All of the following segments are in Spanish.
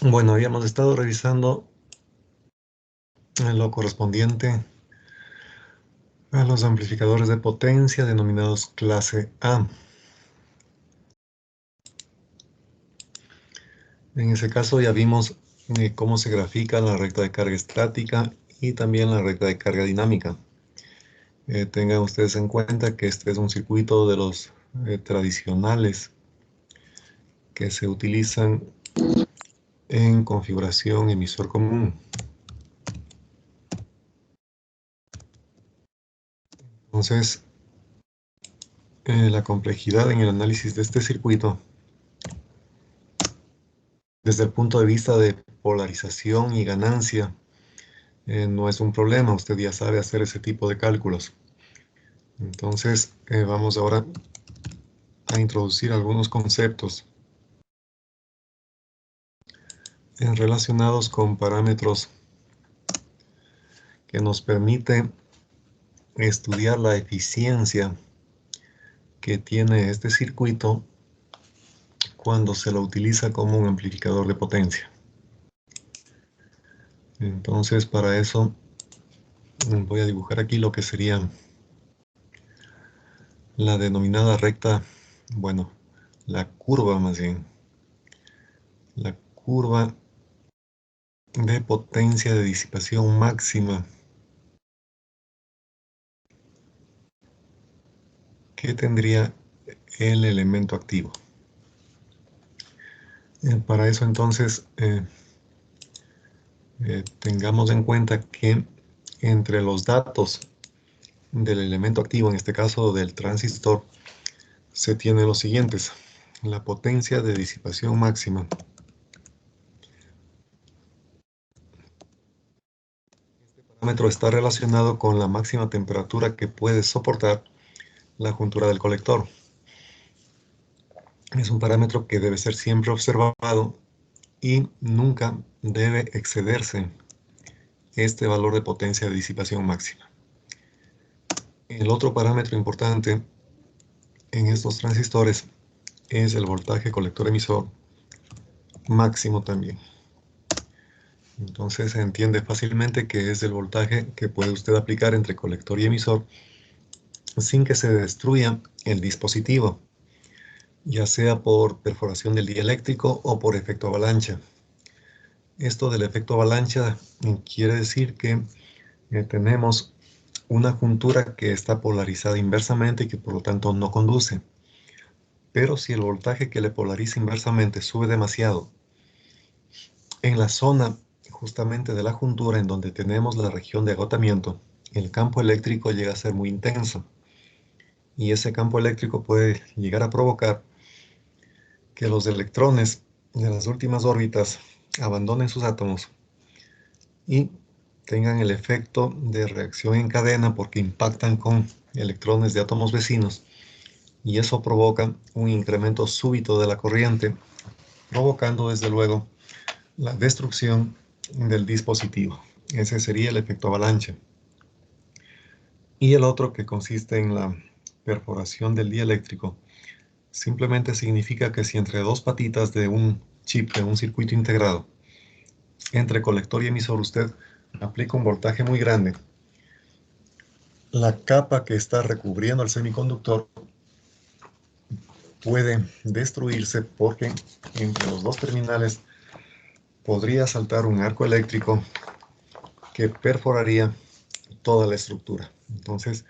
Bueno, habíamos estado revisando lo correspondiente a los amplificadores de potencia denominados clase A. En ese caso ya vimos cómo se grafica la recta de carga estática y también la recta de carga dinámica. Tengan ustedes en cuenta que este es un circuito de los tradicionales que se utilizan en configuración emisor común. Entonces, la complejidad en el análisis de este circuito, desde el punto de vista de polarización y ganancia, no es un problema. Usted ya sabe hacer ese tipo de cálculos. Entonces, vamos ahora a introducir algunos conceptos relacionados con parámetros que nos permiten estudiar la eficiencia que tiene este circuito cuando se lo utiliza como un amplificador de potencia. Entonces, para eso voy a dibujar aquí lo que sería la denominada recta, bueno, la curva más bien, la curva de potencia de disipación máxima que tendría el elemento activo. Para eso entonces tengamos en cuenta que entre los datos del elemento activo, en este caso del transistor, se tiene los siguientes: la potencia de disipación máxima. Este parámetro está relacionado con la máxima temperatura que puede soportar la juntura del colector. Es un parámetro que debe ser siempre observado y nunca debe excederse este valor de potencia de disipación máxima. El otro parámetro importante en estos transistores es el voltaje colector emisor máximo también. Entonces se entiende fácilmente que es el voltaje que puede usted aplicar entre colector y emisor sin que se destruya el dispositivo, ya sea por perforación del dieléctrico o por efecto avalancha. Esto del efecto avalancha quiere decir que tenemos una juntura que está polarizada inversamente y que por lo tanto no conduce. Pero si el voltaje que le polariza inversamente sube demasiado, en la zona justamente de la juntura en donde tenemos la región de agotamiento, el campo eléctrico llega a ser muy intenso. Y ese campo eléctrico puede llegar a provocar que los electrones de las últimas órbitas abandonen sus átomos y tengan el efecto de reacción en cadena porque impactan con electrones de átomos vecinos, y eso provoca un incremento súbito de la corriente, provocando desde luego la destrucción del dispositivo. Ese sería el efecto avalancha. Y el otro, que consiste en la perforación del dieléctrico, simplemente significa que si entre dos patitas de un chip, de un circuito integrado, entre colector y emisor, usted aplica un voltaje muy grande, la capa que está recubriendo el semiconductor puede destruirse porque entre los dos terminales podría saltar un arco eléctrico que perforaría toda la estructura. Entonces,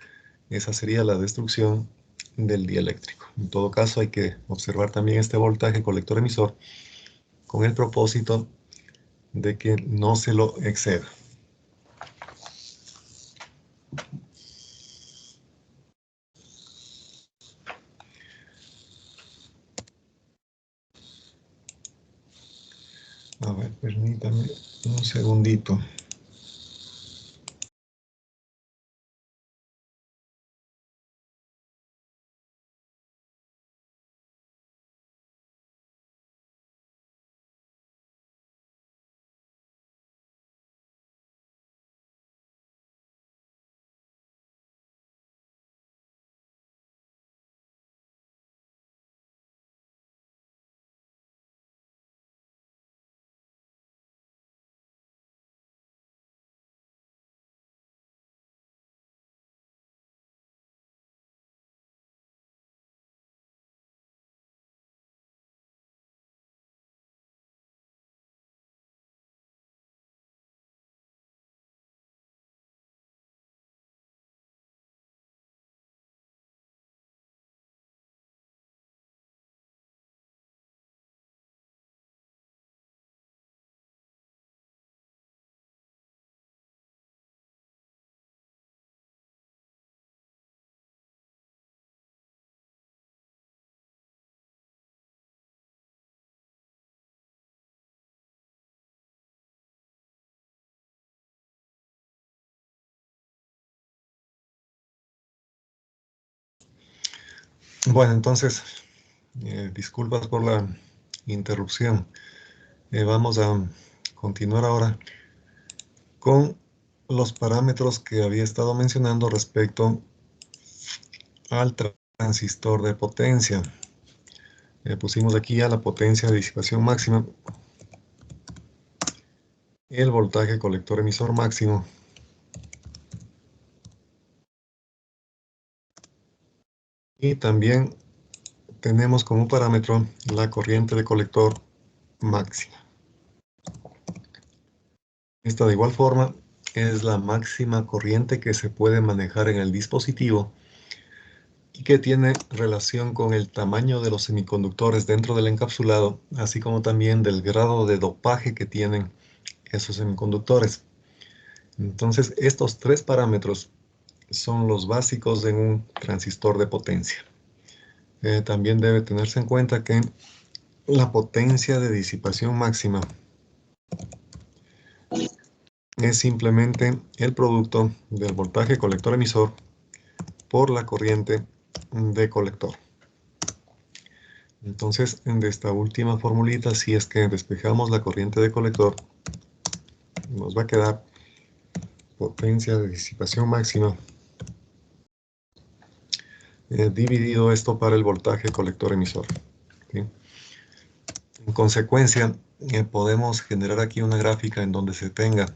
esa sería la destrucción del dieléctrico. En todo caso, hay que observar también este voltaje colector-emisor con el propósito de que no se lo exceda. A ver, permítame un segundito. Bueno, entonces, disculpas por la interrupción. Vamos a continuar ahora con los parámetros que había estado mencionando respecto al transistor de potencia. Pusimos aquí a la potencia de disipación máxima, el voltaje colector emisor máximo, y también tenemos como parámetro la corriente de colector máxima. Esta de igual forma es la máxima corriente que se puede manejar en el dispositivo y que tiene relación con el tamaño de los semiconductores dentro del encapsulado, así como también del grado de dopaje que tienen esos semiconductores. Entonces, estos tres parámetros son los básicos en un transistor de potencia. También debe tenerse en cuenta que la potencia de disipación máxima es simplemente el producto del voltaje colector emisor por la corriente de colector. Entonces, de esta última formulita, si es que despejamos la corriente de colector, nos va a quedar potencia de disipación máxima dividido esto para el voltaje colector emisor. ¿Sí? En consecuencia, podemos generar aquí una gráfica en donde se tenga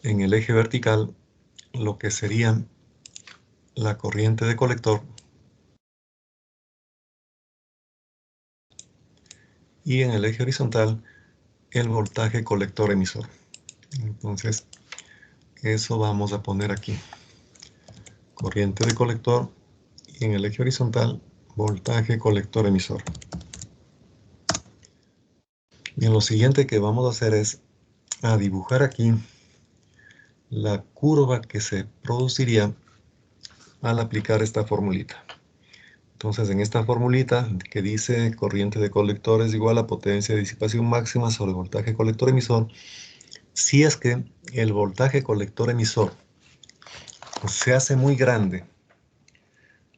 en el eje vertical lo que sería la corriente de colector y en el eje horizontal el voltaje colector emisor. Entonces, eso vamos a poner aquí. Corriente de colector y en el eje horizontal voltaje colector emisor. Bien, lo siguiente que vamos a hacer es a dibujar aquí la curva que se produciría al aplicar esta formulita. Entonces, en esta formulita que dice corriente de colector es igual a potencia de disipación máxima sobre voltaje colector emisor, si es que el voltaje colector emisor se hace muy grande,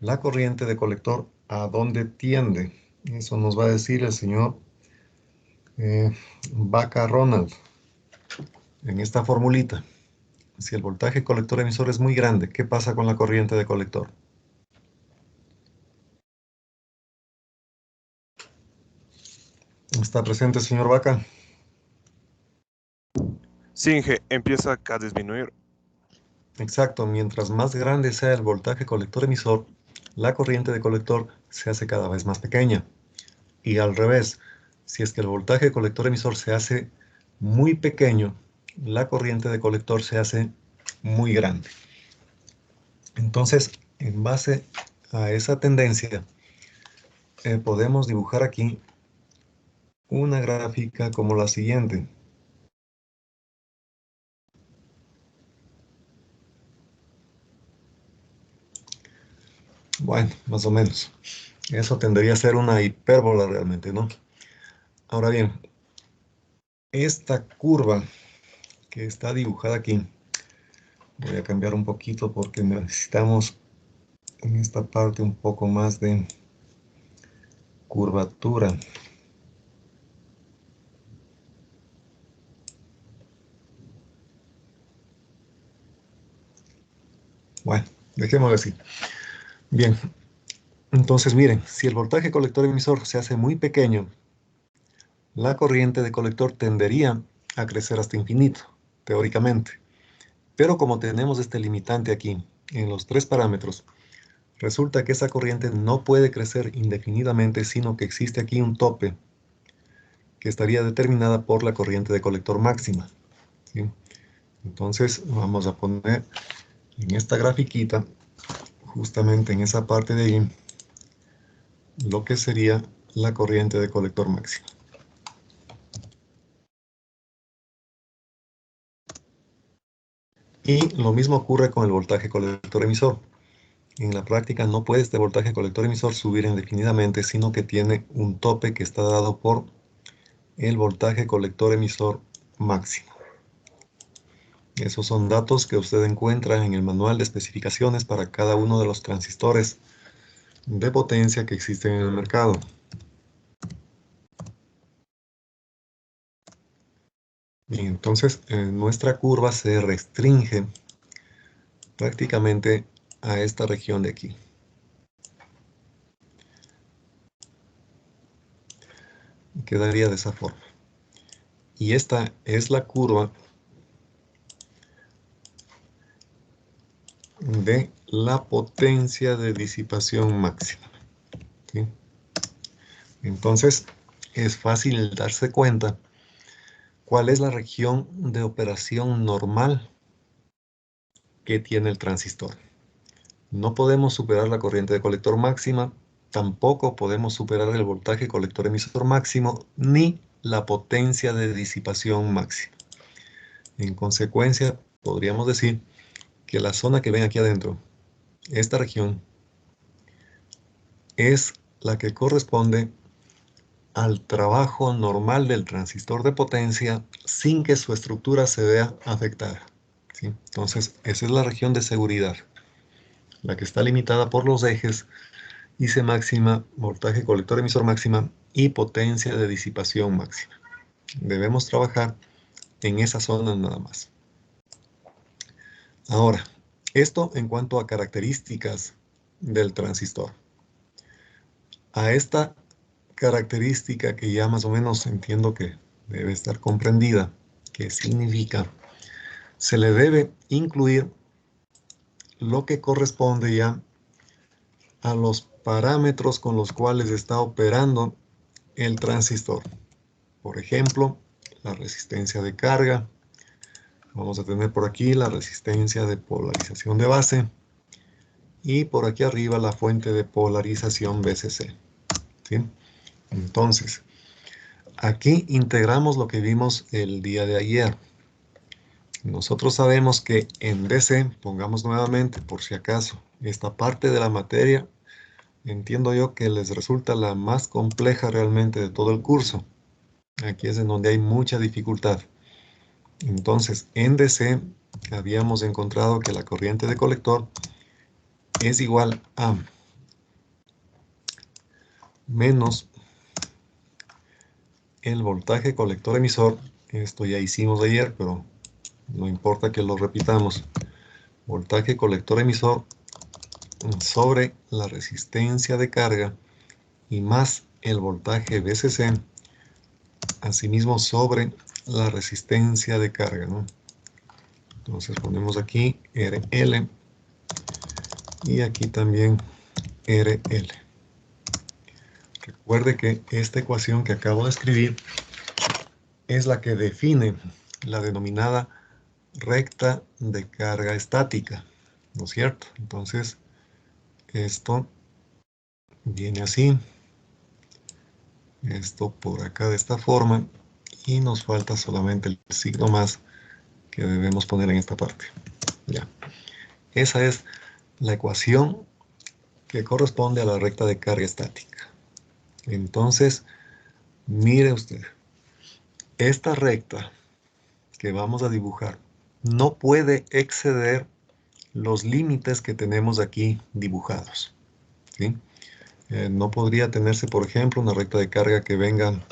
la corriente de colector, ¿a dónde tiende? Eso nos va a decir el señor Vaca Ronald en esta formulita. Si el voltaje colector emisor es muy grande, ¿qué pasa con la corriente de colector? ¿Está presente, señor Vaca? Sí, Inge, empieza acá a disminuir. Exacto, mientras más grande sea el voltaje colector emisor, la corriente de colector se hace cada vez más pequeña. Y al revés, si es que el voltaje colector emisor se hace muy pequeño, la corriente de colector se hace muy grande. Entonces, en base a esa tendencia, podemos dibujar aquí una gráfica como la siguiente. Bueno, más o menos. Eso tendría a ser una hipérbola realmente, ¿no? Ahora bien, esta curva que está dibujada aquí, voy a cambiar un poquito porque necesitamos en esta parte un poco más de curvatura. Bueno, dejémoslo así. Bien, entonces miren, si el voltaje colector emisor se hace muy pequeño, la corriente de colector tendería a crecer hasta infinito, teóricamente. Pero como tenemos este limitante aquí, en los tres parámetros, resulta que esa corriente no puede crecer indefinidamente, sino que existe aquí un tope que estaría determinada por la corriente de colector máxima. ¿Sí? Entonces vamos a poner en esta grafiquita, justamente en esa parte de ahí, lo que sería la corriente de colector máxima. Y lo mismo ocurre con el voltaje colector emisor. En la práctica no puede este voltaje colector emisor subir indefinidamente, sino que tiene un tope que está dado por el voltaje colector emisor máximo. Esos son datos que usted encuentra en el manual de especificaciones para cada uno de los transistores de potencia que existen en el mercado. Bien, entonces nuestra curva se restringe prácticamente a esta región de aquí. Quedaría de esa forma. Y esta es la curva de la potencia de disipación máxima. ¿Sí? Entonces, es fácil darse cuenta cuál es la región de operación normal que tiene el transistor. No podemos superar la corriente de colector máxima, tampoco podemos superar el voltaje colector emisor máximo, ni la potencia de disipación máxima. En consecuencia, podríamos decir que la zona que ven aquí adentro, esta región, es la que corresponde al trabajo normal del transistor de potencia sin que su estructura se vea afectada. ¿Sí? Entonces, esa es la región de seguridad, la que está limitada por los ejes IC máxima, voltaje colector emisor máxima y potencia de disipación máxima. Debemos trabajar en esa zona nada más. Ahora, esto en cuanto a características del transistor. A esta característica que ya más o menos entiendo que debe estar comprendida, que significa, se le debe incluir lo que corresponde ya a los parámetros con los cuales está operando el transistor. Por ejemplo, la resistencia de carga. Vamos a tener por aquí la resistencia de polarización de base. Y por aquí arriba la fuente de polarización VCC. ¿Sí? Entonces, aquí integramos lo que vimos el día de ayer. Nosotros sabemos que en DC, pongamos nuevamente por si acaso, esta parte de la materia, entiendo yo que les resulta la más compleja realmente de todo el curso. Aquí es en donde hay mucha dificultad. Entonces, en DC habíamos encontrado que la corriente de colector es igual a menos el voltaje colector emisor. Esto ya hicimos ayer, pero no importa que lo repitamos. Voltaje colector emisor sobre la resistencia de carga y más el voltaje VCC, asimismo sobre la resistencia de carga, ¿no? Entonces ponemos aquí RL y aquí también RL. Recuerde que esta ecuación que acabo de escribir es la que define la denominada recta de carga estática, ¿no es cierto? Entonces, esto viene así, esto por acá de esta forma, y nos falta solamente el signo más que debemos poner en esta parte. Ya. Esa es la ecuación que corresponde a la recta de carga estática. Entonces, mire usted, esta recta que vamos a dibujar no puede exceder los límites que tenemos aquí dibujados, ¿sí? No podría tenerse, por ejemplo, una recta de carga que venga,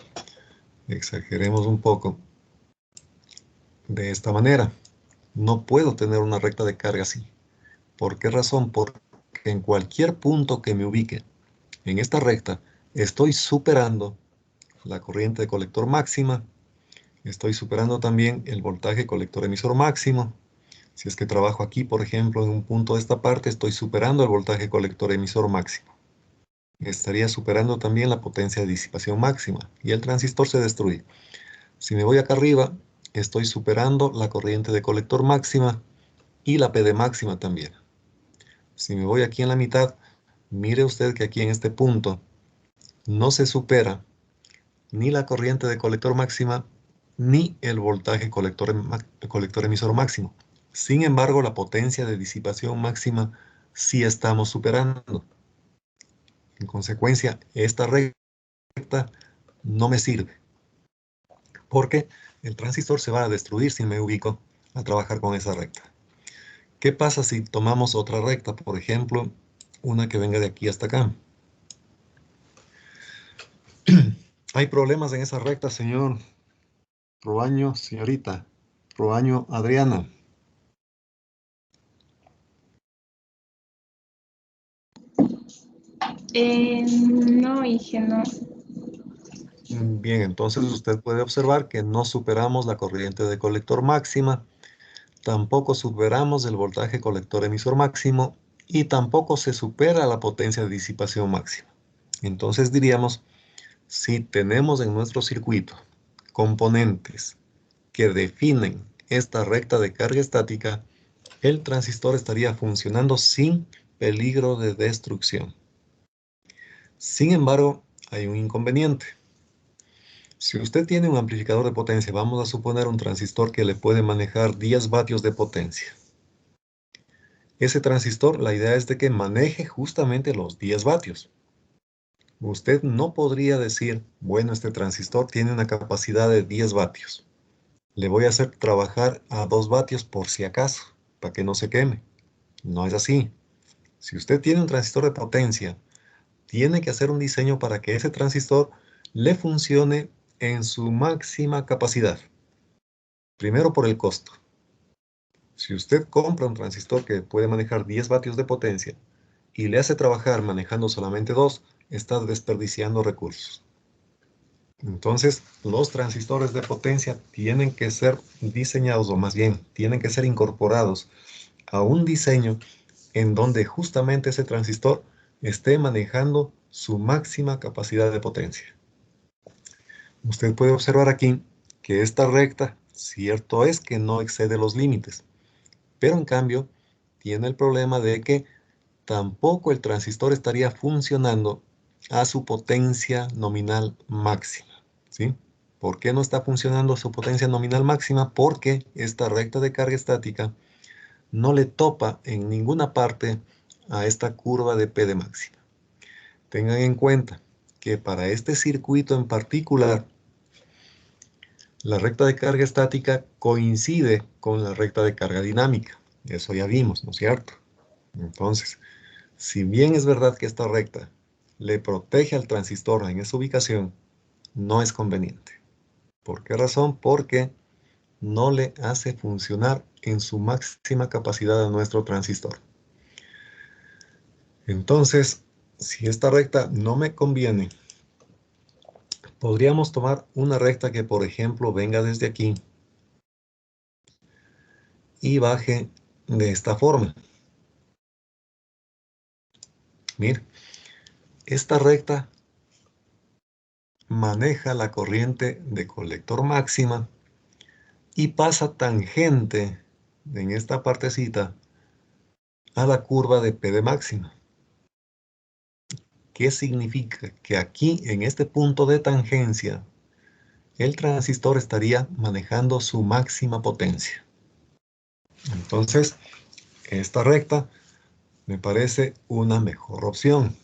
exageremos un poco, de esta manera. No puedo tener una recta de carga así. ¿Por qué razón? Porque en cualquier punto que me ubique en esta recta, estoy superando la corriente de colector máxima, estoy superando también el voltaje colector emisor máximo. Si es que trabajo aquí, por ejemplo, en un punto de esta parte, estoy superando el voltaje colector emisor máximo. Estaría superando también la potencia de disipación máxima y el transistor se destruye. Si me voy acá arriba, estoy superando la corriente de colector máxima y la PD máxima también. Si me voy aquí en la mitad, mire usted que aquí en este punto no se supera ni la corriente de colector máxima ni el voltaje colector emisor máximo. Sin embargo, la potencia de disipación máxima sí estamos superando. En consecuencia, esta recta no me sirve, porque el transistor se va a destruir si me ubico a trabajar con esa recta. ¿Qué pasa si tomamos otra recta? Por ejemplo, una que venga de aquí hasta acá. Hay problemas en esa recta, señor Proaño, señorita Proaño Adriana. No, Inge, no. Bien, entonces usted puede observar que no superamos la corriente de colector máxima, tampoco superamos el voltaje colector emisor máximo y tampoco se supera la potencia de disipación máxima. Entonces diríamos, si tenemos en nuestro circuito componentes que definen esta recta de carga estática, el transistor estaría funcionando sin peligro de destrucción. Sin embargo, hay un inconveniente. Si usted tiene un amplificador de potencia, vamos a suponer un transistor que le puede manejar 10 vatios de potencia. Ese transistor, la idea es de que maneje justamente los 10 vatios. Usted no podría decir, bueno, este transistor tiene una capacidad de 10 vatios. Le voy a hacer trabajar a 2 vatios por si acaso, para que no se queme. No es así. Si usted tiene un transistor de potencia, tiene que hacer un diseño para que ese transistor le funcione en su máxima capacidad. Primero por el costo. Si usted compra un transistor que puede manejar 10 vatios de potencia y le hace trabajar manejando solamente 2, está desperdiciando recursos. Entonces, los transistores de potencia tienen que ser diseñados, o más bien, tienen que ser incorporados a un diseño en donde justamente ese transistor esté manejando su máxima capacidad de potencia. Usted puede observar aquí que esta recta, cierto es que no excede los límites, pero en cambio tiene el problema de que tampoco el transistor estaría funcionando a su potencia nominal máxima, ¿sí? ¿Por qué no está funcionando a su potencia nominal máxima? Porque esta recta de carga estática no le topa en ninguna parte a esta curva de P de máxima. Tengan en cuenta que para este circuito en particular, la recta de carga estática coincide con la recta de carga dinámica. Eso ya vimos, ¿no es cierto? Entonces, si bien es verdad que esta recta le protege al transistor en esa ubicación, no es conveniente. ¿Por qué razón? Porque no le hace funcionar en su máxima capacidad a nuestro transistor. Entonces, si esta recta no me conviene, podríamos tomar una recta que, por ejemplo, venga desde aquí y baje de esta forma. Mire, esta recta maneja la corriente de colector máxima y pasa tangente en esta partecita a la curva de P de máxima. ¿Qué significa? Que aquí, en este punto de tangencia, el transistor estaría manejando su máxima potencia. Entonces, esta recta me parece una mejor opción.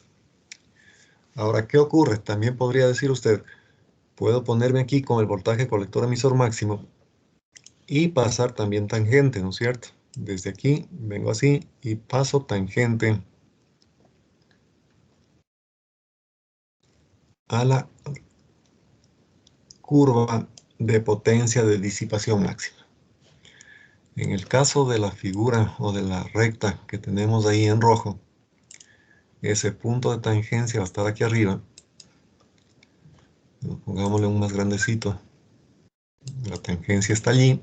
Ahora, ¿qué ocurre? También podría decir usted, puedo ponerme aquí con el voltaje colector emisor máximo y pasar también tangente, ¿no es cierto? Desde aquí vengo así y paso tangente a la curva de potencia de disipación máxima. En el caso de la figura o de la recta que tenemos ahí en rojo, ese punto de tangencia va a estar aquí arriba. Pongámosle un más grandecito. La tangencia está allí.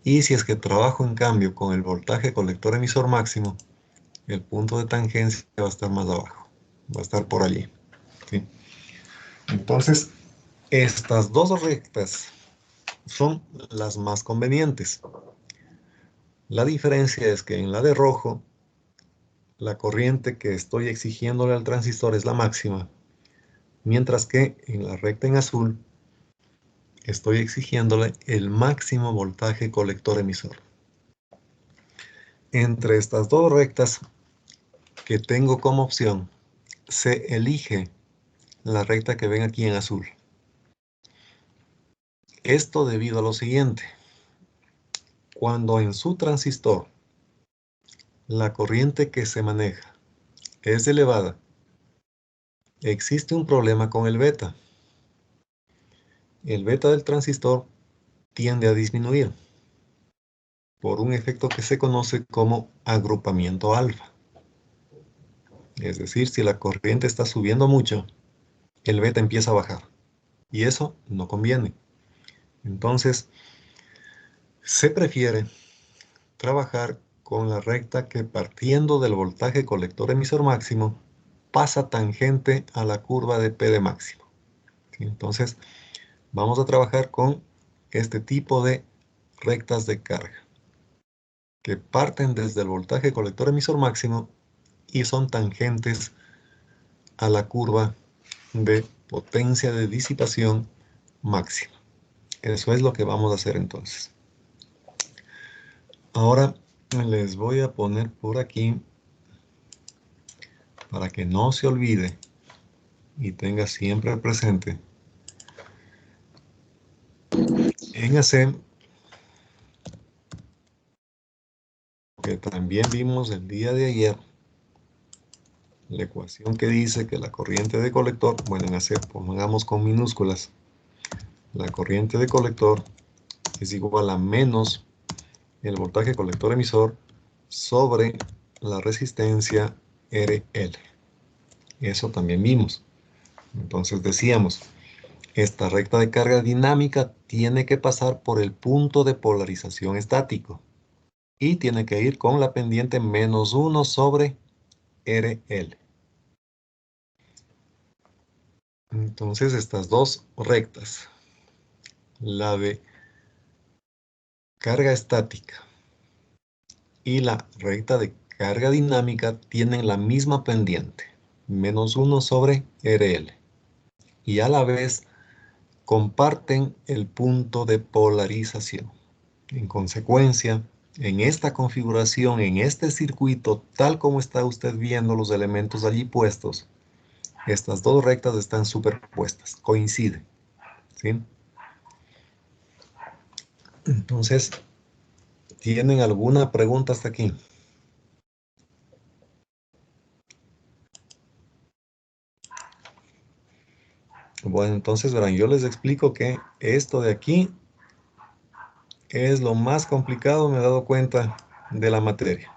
Y si es que trabajo en cambio con el voltaje colector emisor máximo, el punto de tangencia va a estar más abajo. Va a estar por allí. ¿Sí? Entonces, estas dos rectas son las más convenientes. La diferencia es que en la de rojo, la corriente que estoy exigiéndole al transistor es la máxima, mientras que en la recta en azul estoy exigiéndole el máximo voltaje colector emisor. Entre estas dos rectas que tengo como opción, se elige la recta que ven aquí en azul. Esto debido a lo siguiente. Cuando en su transistor la corriente que se maneja es elevada, existe un problema con el beta. el beta del transistor tiende a disminuir por un efecto que se conoce como agrupamiento alfa. Es decir, si la corriente está subiendo mucho, el beta empieza a bajar. Y eso no conviene. Entonces, se prefiere trabajar con la recta que partiendo del voltaje colector emisor máximo, pasa tangente a la curva de P de máximo. ¿Sí? Entonces, vamos a trabajar con este tipo de rectas de carga, que parten desde el voltaje colector emisor máximo y son tangentes a la curva de potencia de disipación máxima. Eso es lo que vamos a hacer entonces. Ahora les voy a poner por aquí, para que no se olvide y tenga siempre presente, en AC, que también vimos el día de ayer, la ecuación que dice que la corriente de colector, bueno, en AC pongamos con minúsculas, la corriente de colector es igual a menos el voltaje colector emisor sobre la resistencia RL. Eso también vimos. Entonces decíamos, esta recta de carga dinámica tiene que pasar por el punto de polarización estático y tiene que ir con la pendiente menos 1 sobre RL. Entonces estas dos rectas, la de carga estática y la recta de carga dinámica, tienen la misma pendiente, menos 1 sobre RL. Y a la vez comparten el punto de polarización. En consecuencia, en esta configuración, en este circuito, tal como está usted viendo los elementos allí puestos, estas dos rectas están superpuestas, coinciden, ¿sí? Entonces, ¿tienen alguna pregunta hasta aquí? Bueno, entonces verán, yo les explico que esto de aquí es lo más complicado, me he dado cuenta, de la materia.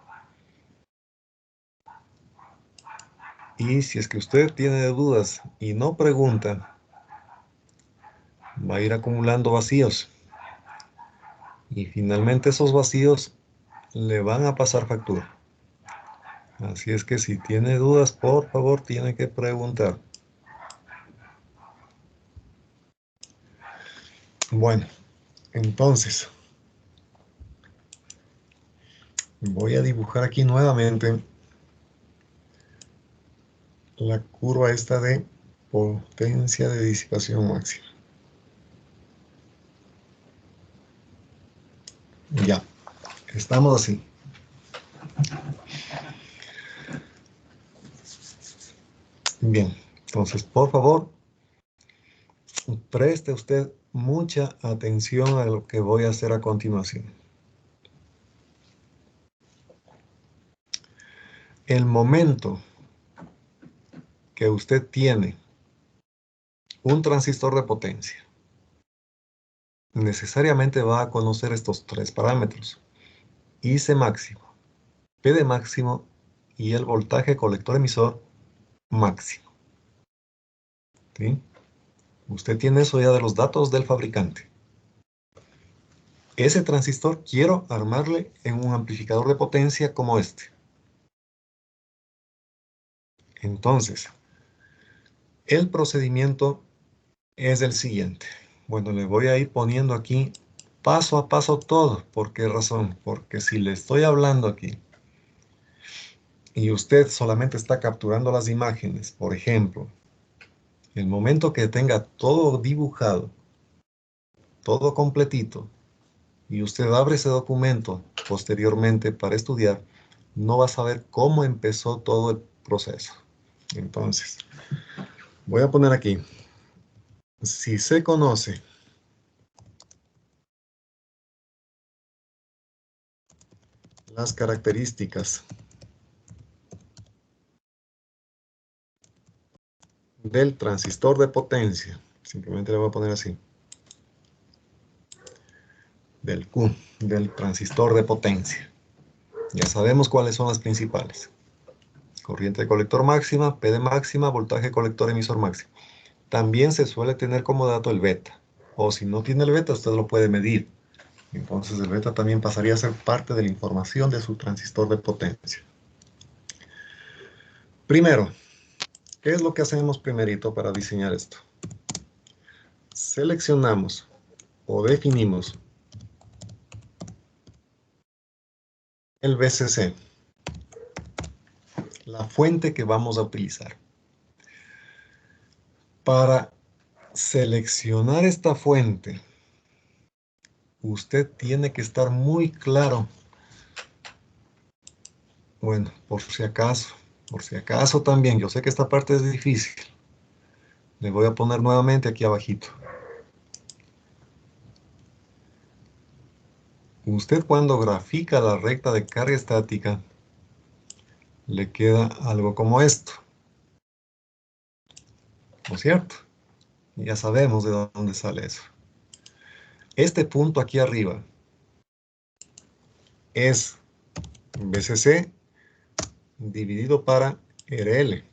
Y si es que usted tiene dudas y no pregunta, va a ir acumulando vacíos. Y finalmente esos vacíos le van a pasar factura. Así es que si tiene dudas, por favor, tiene que preguntar. Bueno, entonces, voy a dibujar aquí nuevamente la curva esta de potencia de disipación máxima. Ya, estamos así. Bien, entonces, por favor, preste usted mucha atención a lo que voy a hacer a continuación. El momento que usted tiene un transistor de potencia, necesariamente va a conocer estos tres parámetros: IC máximo, P de máximo y el voltaje colector emisor máximo. ¿Sí? Usted tiene eso ya de los datos del fabricante. Ese transistor quiero armarle en un amplificador de potencia como este. Entonces, el procedimiento es el siguiente. Bueno, le voy a ir poniendo aquí paso a paso todo. ¿Por qué razón? Porque si le estoy hablando aquí y usted solamente está capturando las imágenes, por ejemplo, el momento que tenga todo dibujado, todo completito, y usted abre ese documento posteriormente para estudiar, no va a saber cómo empezó todo el proceso. Entonces, voy a poner aquí, si se conoce las características del transistor de potencia, simplemente le voy a poner así, del Q, del transistor de potencia. Ya sabemos cuáles son las principales. Corriente de colector máxima, P de máxima, voltaje colector emisor máximo. También se suele tener como dato el beta. O si no tiene el beta, usted lo puede medir. Entonces el beta también pasaría a ser parte de la información de su transistor de potencia. Primero, ¿qué es lo que hacemos primerito para diseñar esto? Seleccionamos o definimos el VCC, la fuente que vamos a utilizar. Para seleccionar esta fuente, usted tiene que estar muy claro. Bueno, por si acaso también, yo sé que esta parte es difícil. Le voy a poner nuevamente aquí abajito. Usted cuando grafica la recta de carga estática, le queda algo como esto. ¿No es cierto? Ya sabemos de dónde sale eso. Este punto aquí arriba es VCC dividido para RL.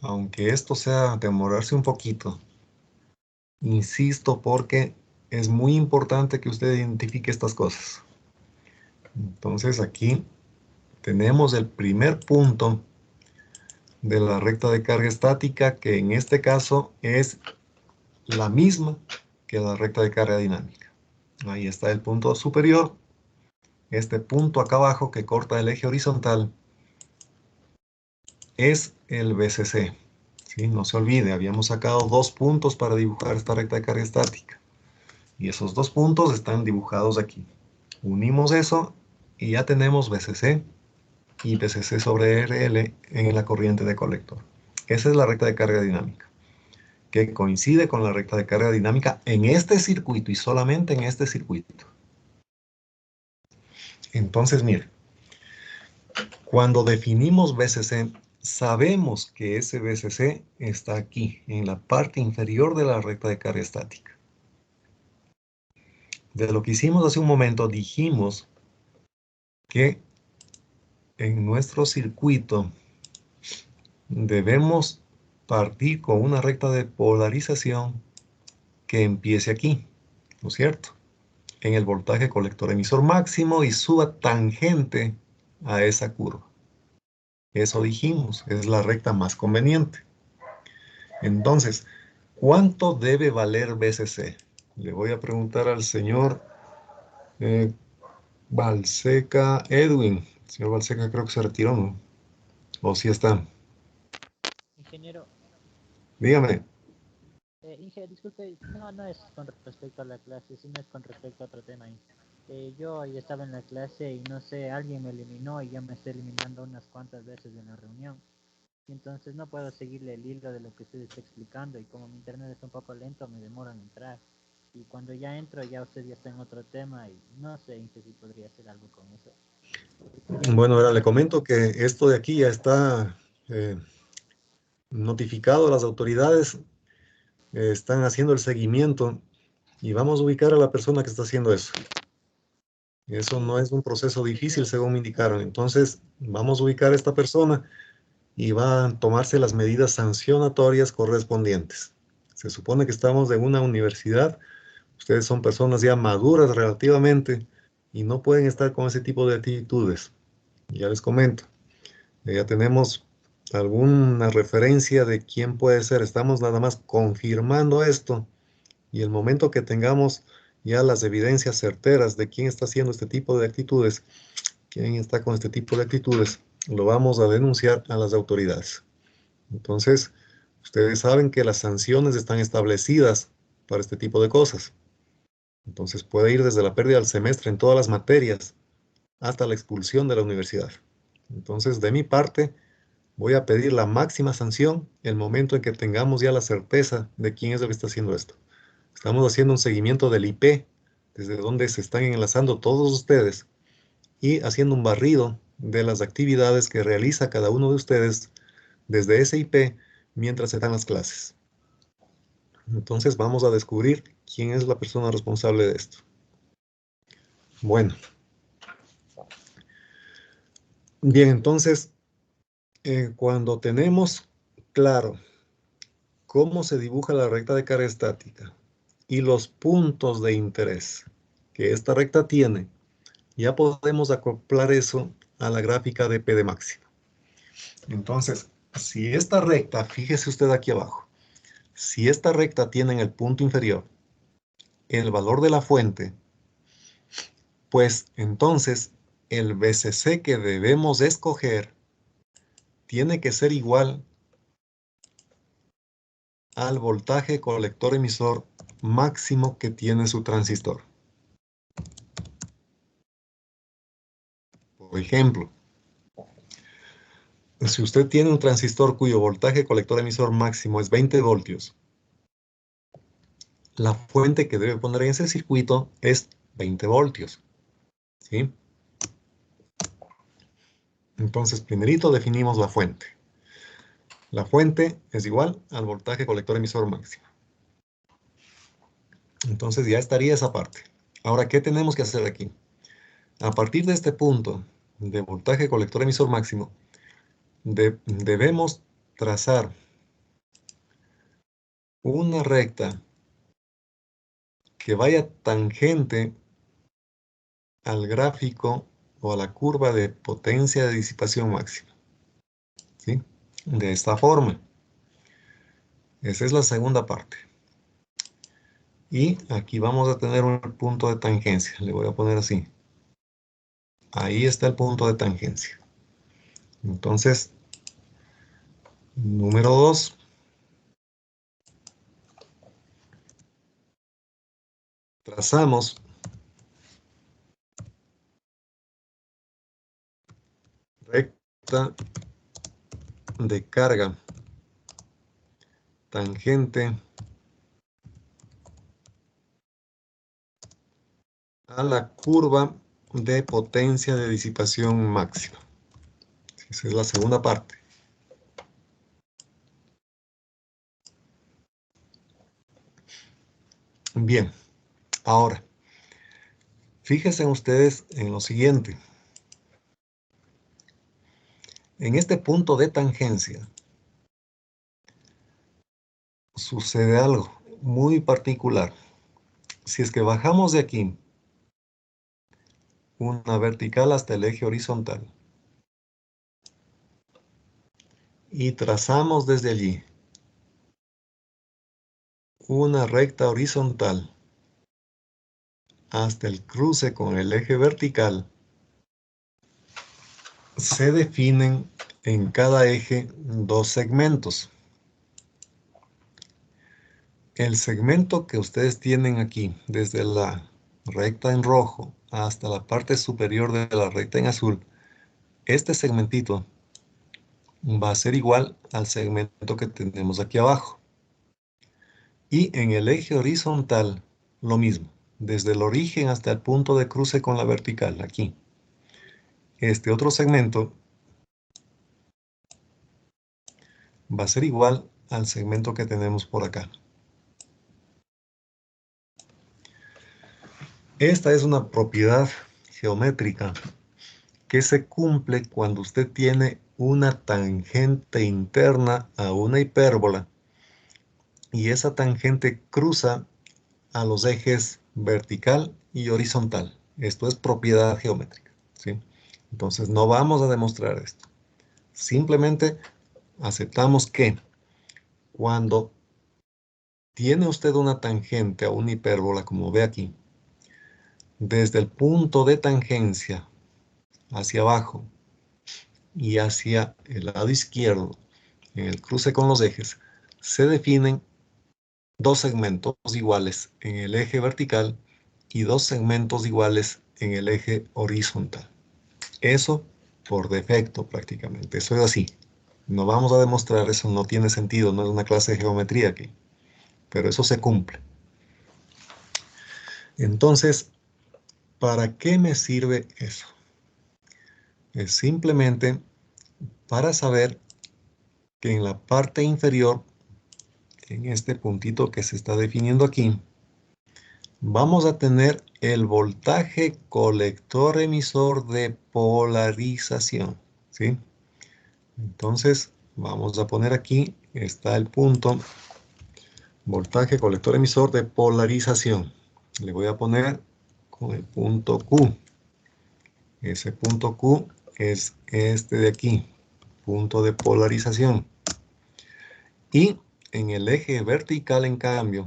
Aunque esto sea demorarse un poquito, insisto porque es muy importante que usted identifique estas cosas. Entonces aquí tenemos el primer punto de la recta de carga estática, que en este caso es la misma que la recta de carga dinámica. Ahí está el punto superior. Este punto acá abajo que corta el eje horizontal es el VCC. ¿Sí? No se olvide, habíamos sacado 2 puntos para dibujar esta recta de carga estática. Y esos 2 puntos están dibujados aquí. Unimos eso y ya tenemos VCC y VCC sobre RL en la corriente de colector. Esa es la recta de carga dinámica, que coincide con la recta de carga dinámica en este circuito y solamente en este circuito. Entonces, mire, cuando definimos VCC, sabemos que ese VCC está aquí, en la parte inferior de la recta de carga estática. De lo que hicimos hace un momento, dijimos que en nuestro circuito debemos partir con una recta de polarización que empiece aquí, ¿no es cierto? En el voltaje colector emisor máximo y suba tangente a esa curva. Eso dijimos, es la recta más conveniente. Entonces, ¿cuánto debe valer VCC? Le voy a preguntar al señor Balseca Edwin. Señor Balseca creo que se retiró, ¿no? O sí está. Ingeniero, Dígame. disculpe, no es con respecto a la clase, sino es con respecto a otro tema. Yo ya estaba en la clase y no sé, alguien me eliminó y ya me está eliminando unas cuantas veces en la reunión. Y entonces no puedo seguirle el hilo de lo que usted está explicando y como mi internet está un poco lento me demoran en entrar. Y cuando ya entro ya usted ya está en otro tema y no sé si podría hacer algo con eso. Bueno, ahora le comento que esto de aquí ya está notificado a las autoridades, están haciendo el seguimiento y vamos a ubicar a la persona que está haciendo eso. Eso no es un proceso difícil, según me indicaron. Entonces, vamos a ubicar a esta persona y van a tomarse las medidas sancionatorias correspondientes. Se supone que estamos en una universidad, ustedes son personas ya maduras relativamente y no pueden estar con ese tipo de actitudes. Ya les comento, ya tenemos alguna referencia de quién puede ser, estamos nada más confirmando esto y el momento que tengamos ya las evidencias certeras de quién está haciendo este tipo de actitudes, quién está con este tipo de actitudes, lo vamos a denunciar a las autoridades. Entonces, ustedes saben que las sanciones están establecidas para este tipo de cosas. Entonces puede ir desde la pérdida del semestre en todas las materias hasta la expulsión de la universidad. Entonces, de mi parte, voy a pedir la máxima sanción el momento en que tengamos ya la certeza de quién es el que está haciendo esto. Estamos haciendo un seguimiento del IP, desde donde se están enlazando todos ustedes, y haciendo un barrido de las actividades que realiza cada uno de ustedes desde ese IP mientras se dan las clases. Entonces vamos a descubrir quién es la persona responsable de esto. Bueno. Bien, entonces, cuando tenemos claro cómo se dibuja la recta de carga estática y los puntos de interés que esta recta tiene, ya podemos acoplar eso a la gráfica de P de máximo. Entonces, si esta recta, fíjese usted aquí abajo, si esta recta tiene en el punto inferior el valor de la fuente, pues entonces el BCC que debemos escoger tiene que ser igual al voltaje colector emisor máximo que tiene su transistor. Por ejemplo, si usted tiene un transistor cuyo voltaje colector emisor máximo es 20 voltios, la fuente que debe poner en ese circuito es 20 voltios. ¿Sí? Entonces, primerito definimos la fuente. La fuente es igual al voltaje colector emisor máximo. Entonces ya estaría esa parte. Ahora, ¿qué tenemos que hacer aquí? A partir de este punto de voltaje colector emisor máximo, debemos trazar una recta que vaya tangente al gráfico o a la curva de potencia de disipación máxima. ¿Sí? De esta forma. Esa es la segunda parte. Y aquí vamos a tener un punto de tangencia. Le voy a poner así. Ahí está el punto de tangencia. Entonces, número 2. Trazamos recta de carga tangente a la curva de potencia de disipación máxima. Esa es la segunda parte. Bien, ahora, fíjense ustedes en lo siguiente. En este punto de tangencia sucede algo muy particular. Si es que bajamos de aquí una vertical hasta el eje horizontal y trazamos desde allí una recta horizontal hasta el cruce con el eje vertical, se definen en cada eje dos segmentos. El segmento que ustedes tienen aquí, desde la recta en rojo hasta la parte superior de la recta en azul, este segmentito va a ser igual al segmento que tenemos aquí abajo. Y en el eje horizontal, lo mismo, desde el origen hasta el punto de cruce con la vertical, aquí. Este otro segmento va a ser igual al segmento que tenemos por acá. Esta es una propiedad geométrica que se cumple cuando usted tiene una tangente interna a una hipérbola y esa tangente cruza a los ejes vertical y horizontal. Esto es propiedad geométrica, ¿sí? Entonces no vamos a demostrar esto. Simplemente aceptamos que cuando tiene usted una tangente a una hipérbola, como ve aquí, desde el punto de tangencia hacia abajo y hacia el lado izquierdo, en el cruce con los ejes, se definen dos segmentos iguales en el eje vertical y dos segmentos iguales en el eje horizontal. Eso por defecto prácticamente, eso es así. No vamos a demostrar eso, no tiene sentido, no es una clase de geometría aquí, pero eso se cumple. Entonces, ¿para qué me sirve eso? Es simplemente para saber que en la parte inferior en este puntito que se está definiendo aquí, vamos a tener el voltaje colector emisor de polarización, ¿sí? Entonces, vamos a poner aquí, está el punto, voltaje colector emisor de polarización. Le voy a poner con el punto Q. Ese punto Q es este de aquí, punto de polarización. Y en el eje vertical, en cambio,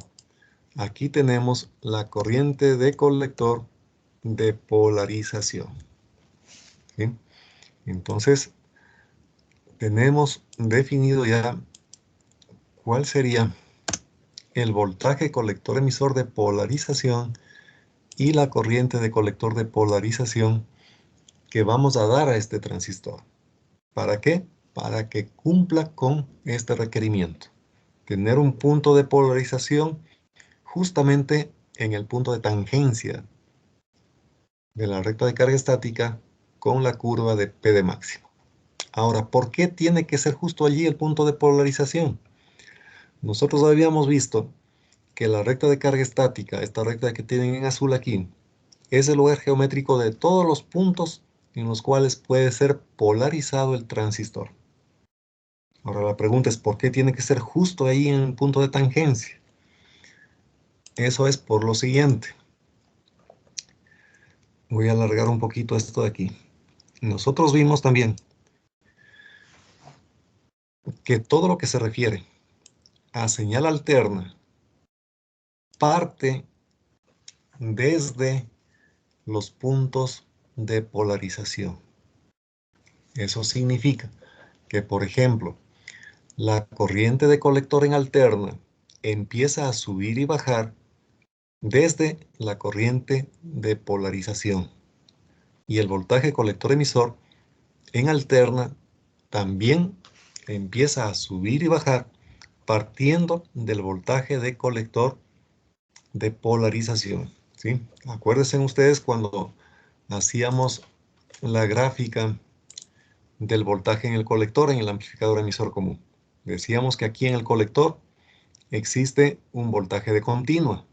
aquí tenemos la corriente de colector de polarización, ¿sí? Entonces, tenemos definido ya cuál sería el voltaje colector emisor de polarización y la corriente de colector de polarización que vamos a dar a este transistor. ¿Para qué? Para que cumpla con este requerimiento. Tener un punto de polarización justamente en el punto de tangencia de la recta de carga estática con la curva de P de máximo. Ahora, ¿por qué tiene que ser justo allí el punto de polarización? Nosotros habíamos visto que la recta de carga estática, esta recta que tienen en azul aquí, es el lugar geométrico de todos los puntos en los cuales puede ser polarizado el transistor. Ahora la pregunta es, ¿por qué tiene que ser justo ahí en el punto de tangencia? Eso es por lo siguiente. Voy a alargar un poquito esto de aquí. Nosotros vimos también que todo lo que se refiere a señal alterna parte desde los puntos de polarización. Eso significa que, por ejemplo, la corriente de colector en alterna empieza a subir y bajar desde la corriente de polarización. Y el voltaje colector emisor en alterna también empieza a subir y bajar partiendo del voltaje de colector de polarización, ¿sí? Acuérdense ustedes cuando hacíamos la gráfica del voltaje en el colector en el amplificador emisor común. Decíamos que aquí en el colector existe un voltaje de continua.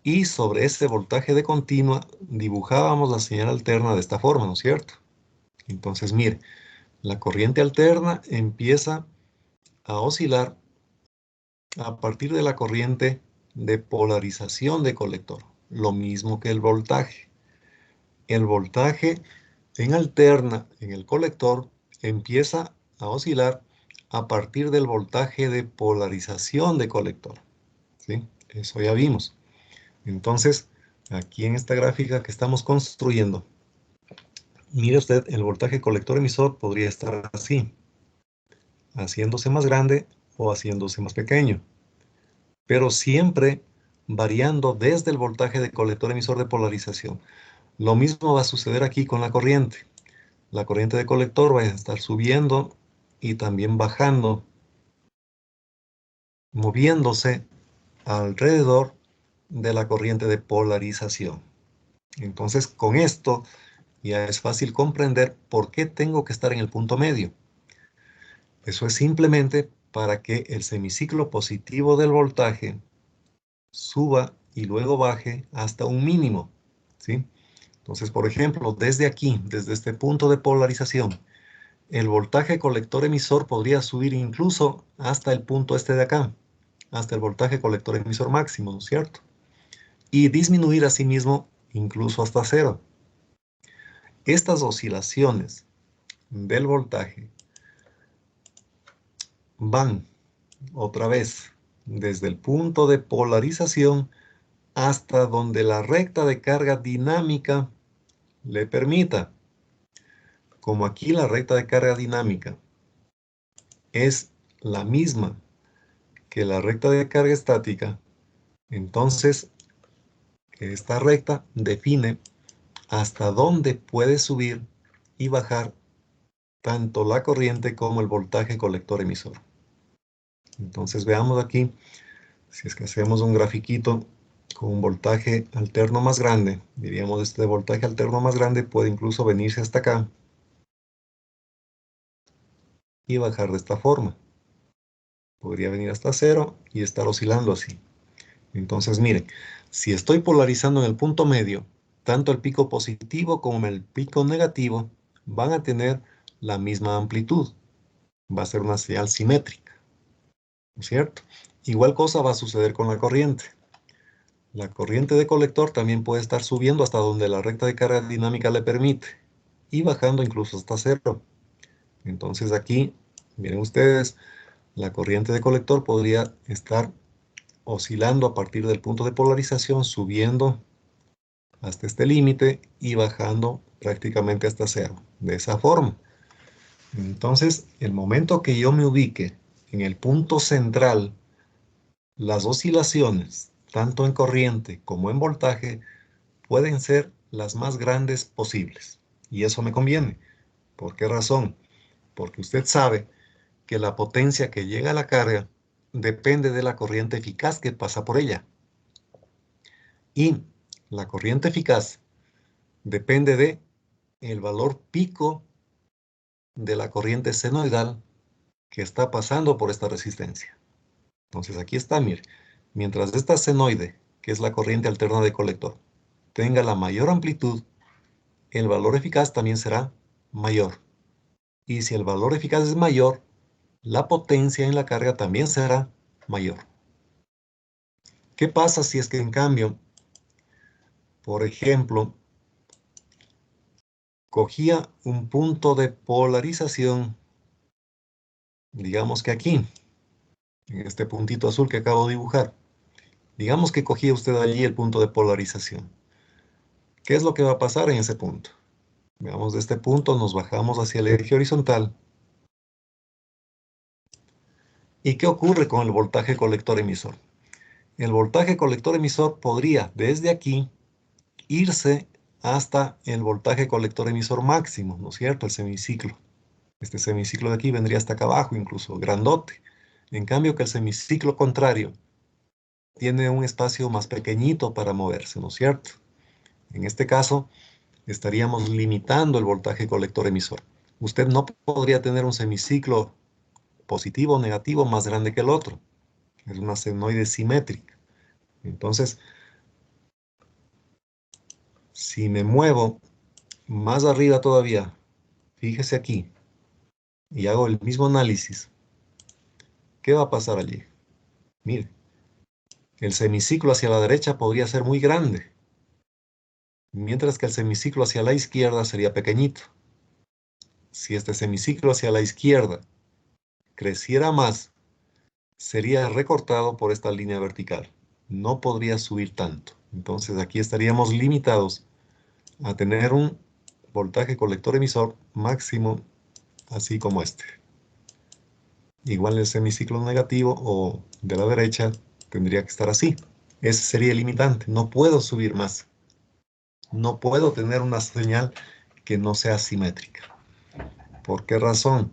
Y sobre ese voltaje de continua dibujábamos la señal alterna de esta forma, ¿no es cierto? Entonces, mire, la corriente alterna empieza a oscilar a partir de la corriente de polarización de colector, lo mismo que el voltaje. El voltaje en alterna en el colector empieza a oscilar a partir del voltaje de polarización de colector, ¿sí? Eso ya vimos. Entonces, aquí en esta gráfica que estamos construyendo, mire usted, el voltaje colector emisor podría estar así, haciéndose más grande o haciéndose más pequeño, pero siempre variando desde el voltaje de colector emisor de polarización. Lo mismo va a suceder aquí con la corriente. La corriente de colector va a estar subiendo y también bajando, moviéndose alrededor de la corriente de polarización. Entonces, con esto ya es fácil comprender por qué tengo que estar en el punto medio. Eso es simplemente para que el semiciclo positivo del voltaje suba y luego baje hasta un mínimo, ¿sí? Entonces, por ejemplo, desde aquí, desde este punto de polarización, el voltaje colector emisor podría subir incluso hasta el punto este de acá, hasta el voltaje colector emisor máximo, ¿no es cierto? Y disminuir asimismo incluso hasta cero. Estas oscilaciones del voltaje van otra vez desde el punto de polarización hasta donde la recta de carga dinámica le permita. Como aquí la recta de carga dinámica es la misma que la recta de carga estática, entonces esta recta define hasta dónde puede subir y bajar tanto la corriente como el voltaje colector emisor. Entonces veamos aquí, si es que hacemos un grafiquito con un voltaje alterno más grande, diríamos este voltaje alterno más grande puede incluso venirse hasta acá y bajar de esta forma. Podría venir hasta 0 y estar oscilando así. Entonces, miren, si estoy polarizando en el punto medio, tanto el pico positivo como el pico negativo van a tener la misma amplitud. Va a ser una señal simétrica, ¿no es cierto? Igual cosa va a suceder con la corriente. La corriente de colector también puede estar subiendo hasta donde la recta de carga dinámica le permite y bajando incluso hasta 0. Entonces aquí, miren ustedes, la corriente de colector podría estar oscilando a partir del punto de polarización, subiendo hasta este límite y bajando prácticamente hasta 0. De esa forma. Entonces, el momento que yo me ubique en el punto central, las oscilaciones, tanto en corriente como en voltaje, pueden ser las más grandes posibles. Y eso me conviene. ¿Por qué razón? Porque usted sabe que la potencia que llega a la carga depende de la corriente eficaz que pasa por ella. Y la corriente eficaz depende de el valor pico de la corriente senoidal que está pasando por esta resistencia. Entonces aquí está, mire, mientras esta senoide, que es la corriente alterna de colector, tenga la mayor amplitud, el valor eficaz también será mayor. Y si el valor eficaz es mayor, la potencia en la carga también será mayor. ¿Qué pasa si es que en cambio, por ejemplo, cogía un punto de polarización, digamos que aquí, en este puntito azul que acabo de dibujar, digamos que cogía usted allí el punto de polarización. ¿Qué es lo que va a pasar en ese punto? Veamos, de este punto nos bajamos hacia el eje horizontal. ¿Y qué ocurre con el voltaje colector emisor? El voltaje colector emisor podría, desde aquí, irse hasta el voltaje colector emisor máximo, ¿no es cierto? El semiciclo. Este semiciclo de aquí vendría hasta acá abajo, incluso, grandote. En cambio que el semiciclo contrario tiene un espacio más pequeñito para moverse, ¿no es cierto? En este caso, estaríamos limitando el voltaje colector emisor. Usted no podría tener un semiciclo positivo o negativo más grande que el otro. Es una senoide simétrica. Entonces, si me muevo más arriba todavía, fíjese aquí, y hago el mismo análisis, ¿qué va a pasar allí? Mire, el semiciclo hacia la derecha podría ser muy grande, mientras que el semiciclo hacia la izquierda sería pequeñito. Si este semiciclo hacia la izquierda creciera más, sería recortado por esta línea vertical. No podría subir tanto. Entonces aquí estaríamos limitados a tener un voltaje colector emisor máximo, así como este. Igual el semiciclo negativo o de la derecha tendría que estar así. Ese sería el limitante. No puedo subir más. No puedo tener una señal que no sea simétrica. ¿Por qué razón?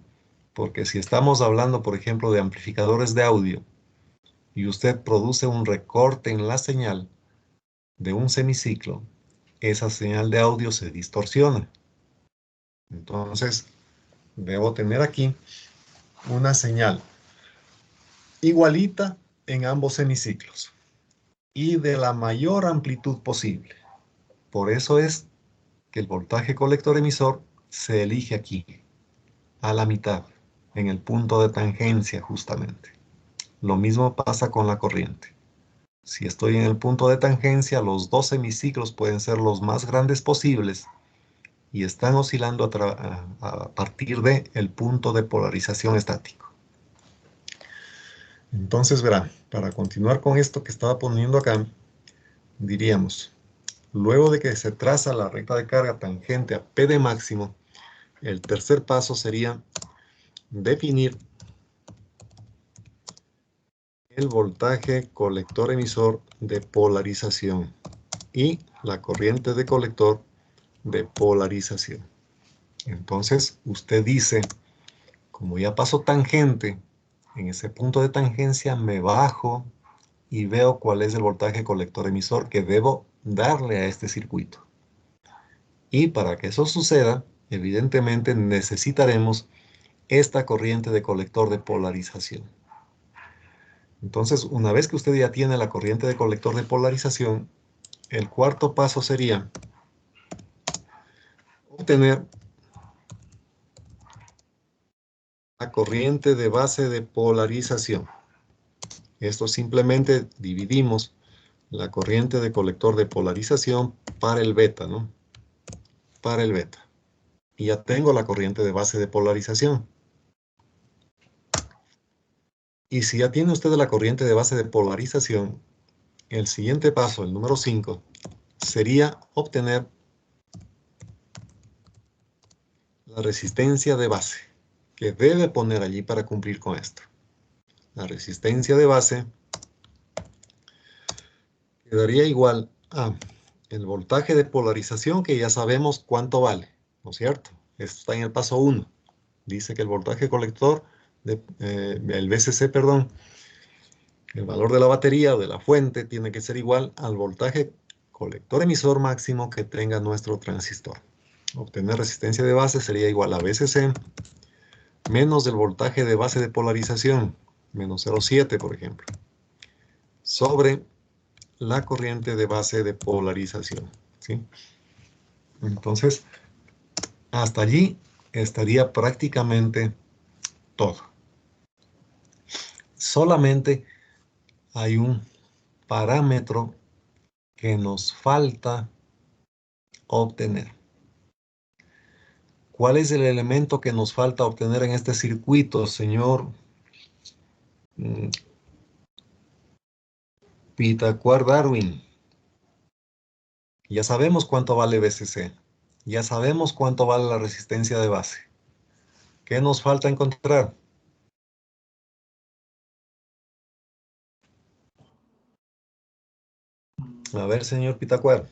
Porque si estamos hablando, por ejemplo, de amplificadores de audio y usted produce un recorte en la señal de un semiciclo, esa señal de audio se distorsiona. Entonces, debo tener aquí una señal igualita en ambos semiciclos y de la mayor amplitud posible. Por eso es que el voltaje colector emisor se elige aquí, a la mitad, en el punto de tangencia justamente. Lo mismo pasa con la corriente. Si estoy en el punto de tangencia, los dos semiciclos pueden ser los más grandes posibles y están oscilando a partir del punto de polarización estático. Entonces, verán, para continuar con esto que estaba poniendo acá, diríamos, luego de que se traza la recta de carga tangente a P de máximo, el tercer paso sería definir el voltaje colector emisor de polarización y la corriente de colector de polarización. Entonces, usted dice, como ya pasó tangente, en ese punto de tangencia me bajo y veo cuál es el voltaje colector emisor que debo darle a este circuito. Y para que eso suceda, evidentemente necesitaremos esta corriente de colector de polarización. Entonces, una vez que usted ya tiene la corriente de colector de polarización, el cuarto paso sería obtener la corriente de base de polarización. Esto simplemente dividimos la corriente de colector de polarización para el beta, ¿no? Para el beta. Y ya tengo la corriente de base de polarización. Y si ya tiene usted la corriente de base de polarización, el siguiente paso, el número 5, sería obtener la resistencia de base que debe poner allí para cumplir con esto. La resistencia de base quedaría igual a el voltaje de polarización, que ya sabemos cuánto vale, ¿no es cierto? Esto está en el paso 1. Dice que el voltaje colector, el VCC, perdón, el valor de la batería o de la fuente tiene que ser igual al voltaje colector emisor máximo que tenga nuestro transistor. Obtener resistencia de base sería igual a VCC menos el voltaje de base de polarización, menos 0,7 por ejemplo, sobre la corriente de base de polarización, ¿sí? Entonces, hasta allí estaría prácticamente todo. Solamente hay un parámetro que nos falta obtener. ¿Cuál es el elemento que nos falta obtener en este circuito, señor Pitacuar Darwin? Ya sabemos cuánto vale VCC. Ya sabemos cuánto vale la resistencia de base. ¿Qué nos falta encontrar? A ver, señor Pitacuar.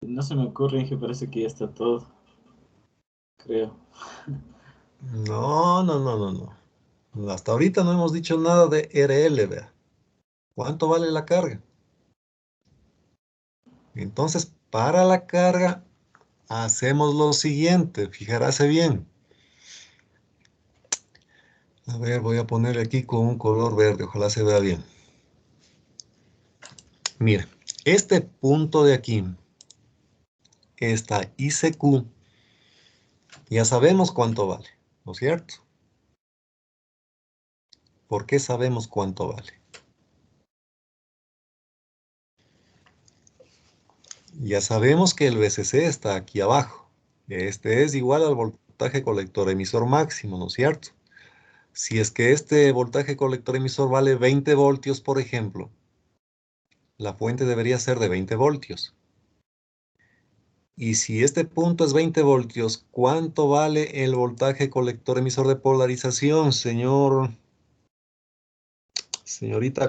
No se me ocurre, Inge, parece que ya está todo, creo. No, no, no, no, no. Hasta ahorita no hemos dicho nada de RL, vea. ¿Cuánto vale la carga? Entonces, para la carga, hacemos lo siguiente. Fijaráse bien. A ver, voy a ponerle aquí con un color verde. Ojalá se vea bien. Mira, este punto de aquí, esta ICQ, ya sabemos cuánto vale, ¿no es cierto? ¿Por qué sabemos cuánto vale? Ya sabemos que el VCC está aquí abajo. Este es igual al voltaje colector emisor máximo, ¿no es cierto? Si es que este voltaje colector emisor vale 20 voltios, por ejemplo, la fuente debería ser de 20 voltios. Y si este punto es 20 voltios, ¿cuánto vale el voltaje colector emisor de polarización, señorita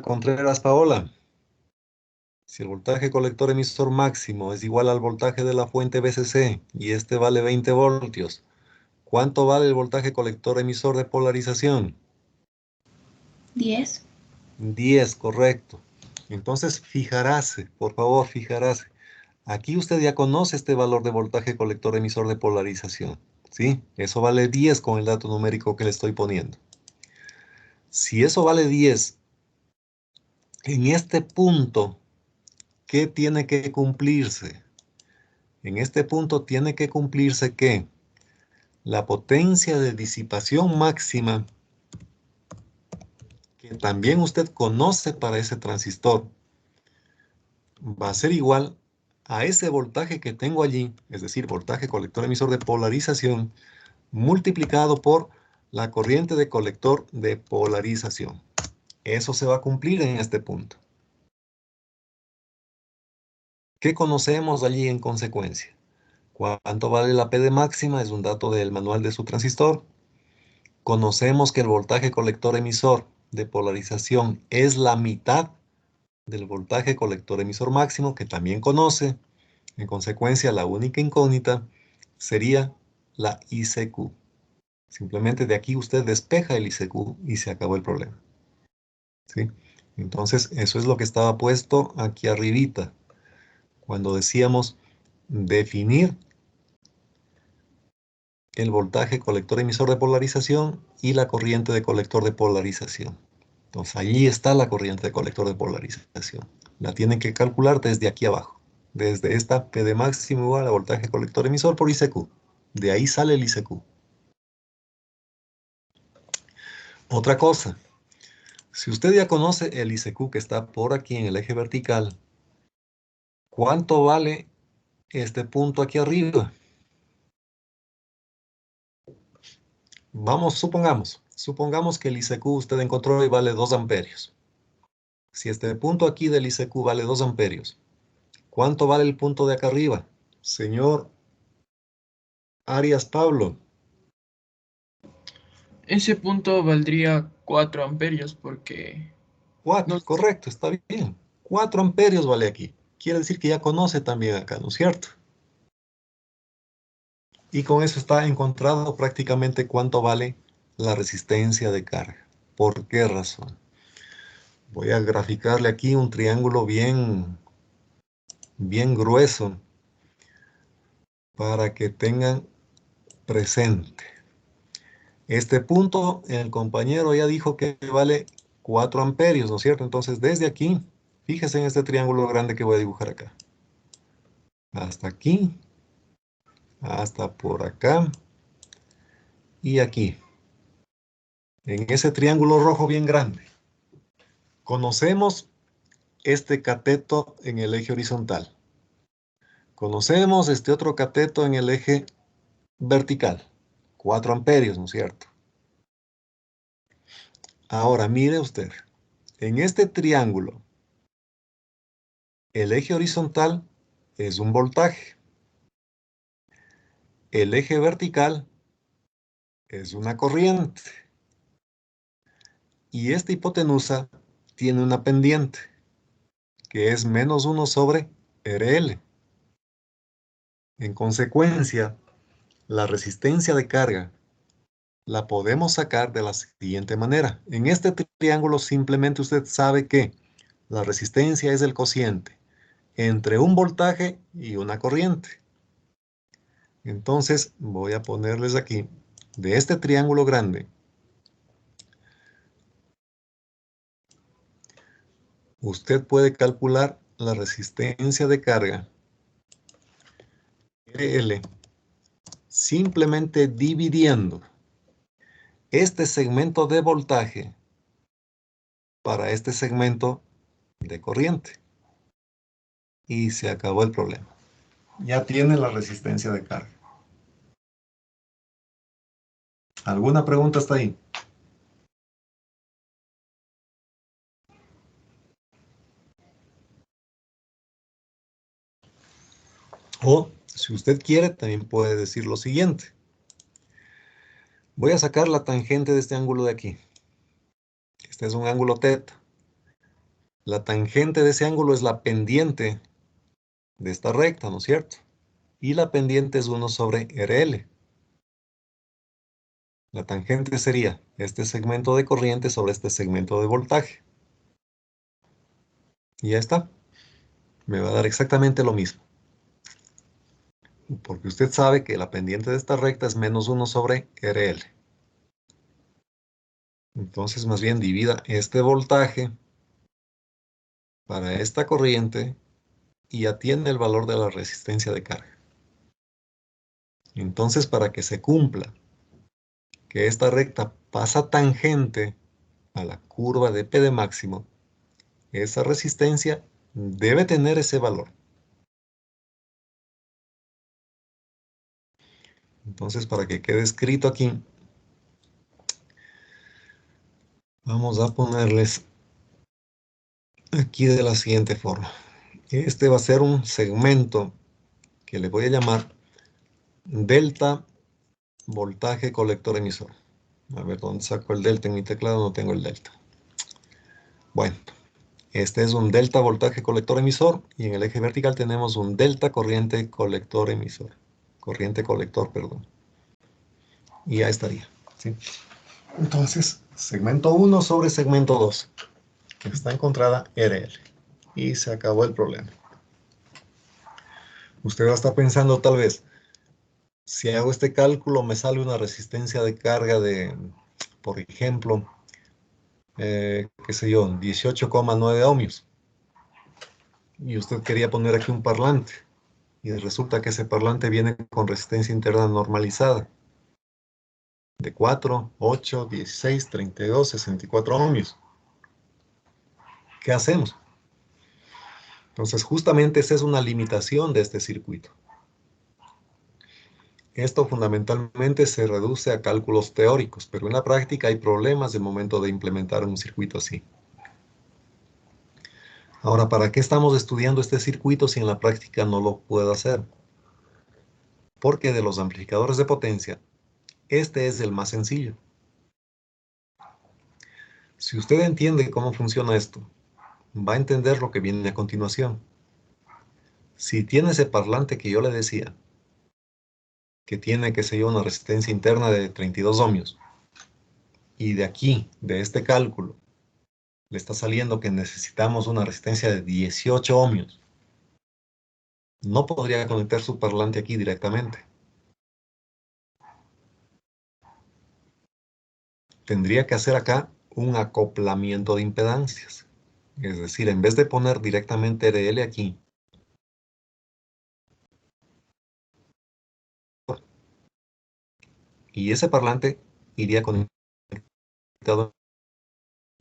Contreras Paola? Si el voltaje colector emisor máximo es igual al voltaje de la fuente VCC y este vale 20 voltios, ¿cuánto vale el voltaje colector emisor de polarización? 10. 10, correcto. Entonces, fijaráse, por favor, fijaráse. Aquí usted ya conoce este valor de voltaje colector emisor de polarización, ¿sí? Eso vale 10 con el dato numérico que le estoy poniendo. Si eso vale 10, en este punto, ¿qué tiene que cumplirse? En este punto tiene que cumplirse que la potencia de disipación máxima, que también usted conoce para ese transistor, va a ser igual a ese voltaje que tengo allí, es decir, voltaje colector emisor de polarización, multiplicado por la corriente de colector de polarización. Eso se va a cumplir en este punto. ¿Qué conocemos allí en consecuencia? ¿Cuánto vale la P de máxima? Es un dato del manual de su transistor. Conocemos que el voltaje colector emisor de polarización es la mitad del voltaje colector emisor máximo, que también conoce. En consecuencia, la única incógnita sería la ICQ. Simplemente de aquí usted despeja el ICQ y se acabó el problema, ¿sí? Entonces, eso es lo que estaba puesto aquí arribita, cuando decíamos definir el voltaje colector emisor de polarización y la corriente de colector de polarización. Entonces, allí está la corriente de colector de polarización. La tienen que calcular desde aquí abajo. Desde esta P de máximo igual a voltaje colector emisor por ICQ. De ahí sale el ICQ. Otra cosa. Si usted ya conoce el ICQ que está por aquí en el eje vertical, ¿cuánto vale este punto aquí arriba? Vamos, supongamos que el ICQ usted encontró y vale 2 amperios. Si este punto aquí del ICQ vale 2 amperios, ¿cuánto vale el punto de acá arriba? Señor Arias Pablo. Ese punto valdría 4 amperios porque 4, no, correcto, está bien. 4 amperios vale aquí. Quiere decir que ya conoce también acá, ¿no es cierto? Y con eso está encontrado prácticamente cuánto vale la resistencia de carga. ¿Por qué razón? Voy a graficarle aquí un triángulo bien grueso para que tengan presente. Este punto, el compañero ya dijo que vale 4 amperios, ¿no es cierto? Entonces, desde aquí, fíjese en este triángulo grande que voy a dibujar acá. Hasta aquí, hasta por acá y aquí. En ese triángulo rojo bien grande. Conocemos este cateto en el eje horizontal. Conocemos este otro cateto en el eje vertical. 4 amperios, ¿no es cierto? Ahora, mire usted. En este triángulo, el eje horizontal es un voltaje. El eje vertical es una corriente. Y esta hipotenusa tiene una pendiente, que es menos 1 sobre RL. En consecuencia, la resistencia de carga la podemos sacar de la siguiente manera. En este triángulo simplemente usted sabe que la resistencia es el cociente entre un voltaje y una corriente. Entonces voy a ponerles aquí, de este triángulo grande, usted puede calcular la resistencia de carga RL simplemente dividiendo este segmento de voltaje para este segmento de corriente. Y se acabó el problema. Ya tiene la resistencia de carga. ¿Alguna pregunta hasta ahí? O, si usted quiere, también puede decir lo siguiente. Voy a sacar la tangente de este ángulo de aquí. Este es un ángulo teta. La tangente de ese ángulo es la pendiente de esta recta, ¿no es cierto? Y la pendiente es 1 sobre RL. La tangente sería este segmento de corriente sobre este segmento de voltaje. Y ya está. Me va a dar exactamente lo mismo. Porque usted sabe que la pendiente de esta recta es menos 1 sobre RL. Entonces, más bien divida este voltaje para esta corriente y ya tiene el valor de la resistencia de carga. Entonces, para que se cumpla que esta recta pasa tangente a la curva de P de máximo, esa resistencia debe tener ese valor. Entonces, para que quede escrito aquí, vamos a ponerles aquí de la siguiente forma. Este va a ser un segmento que le voy a llamar delta voltaje colector emisor. A ver, ¿dónde saco el delta en mi teclado? No tengo el delta. Bueno, este es un delta voltaje colector emisor y en el eje vertical tenemos un delta corriente colector emisor. Corriente colector, perdón. Y ya estaría, ¿sí? Entonces, segmento 1 sobre segmento 2, que está encontrada RL. Y se acabó el problema. Usted va a estar pensando tal vez, Si hago este cálculo, me sale una resistencia de carga de, por ejemplo, qué sé yo, 18,9 ohmios. Y usted quería poner aquí un parlante. Y resulta que ese parlante viene con resistencia interna normalizada. De 4, 8, 16, 32, 64 ohmios. ¿Qué hacemos? Entonces, justamente esa es una limitación de este circuito. Esto fundamentalmente se reduce a cálculos teóricos, pero en la práctica hay problemas de momento de implementar un circuito así. Ahora, ¿para qué estamos estudiando este circuito si en la práctica no lo puedo hacer? Porque de los amplificadores de potencia, este es el más sencillo. Si usted entiende cómo funciona esto, va a entender lo que viene a continuación. Si tiene ese parlante que yo le decía, que tiene, qué sé yo, una resistencia interna de 32 ohmios, y de aquí, de este cálculo, le está saliendo que necesitamos una resistencia de 18 ohmios, no podría conectar su parlante aquí directamente. Tendría que hacer acá un acoplamiento de impedancias. Es decir, en vez de poner directamente RL aquí, y ese parlante iría conectado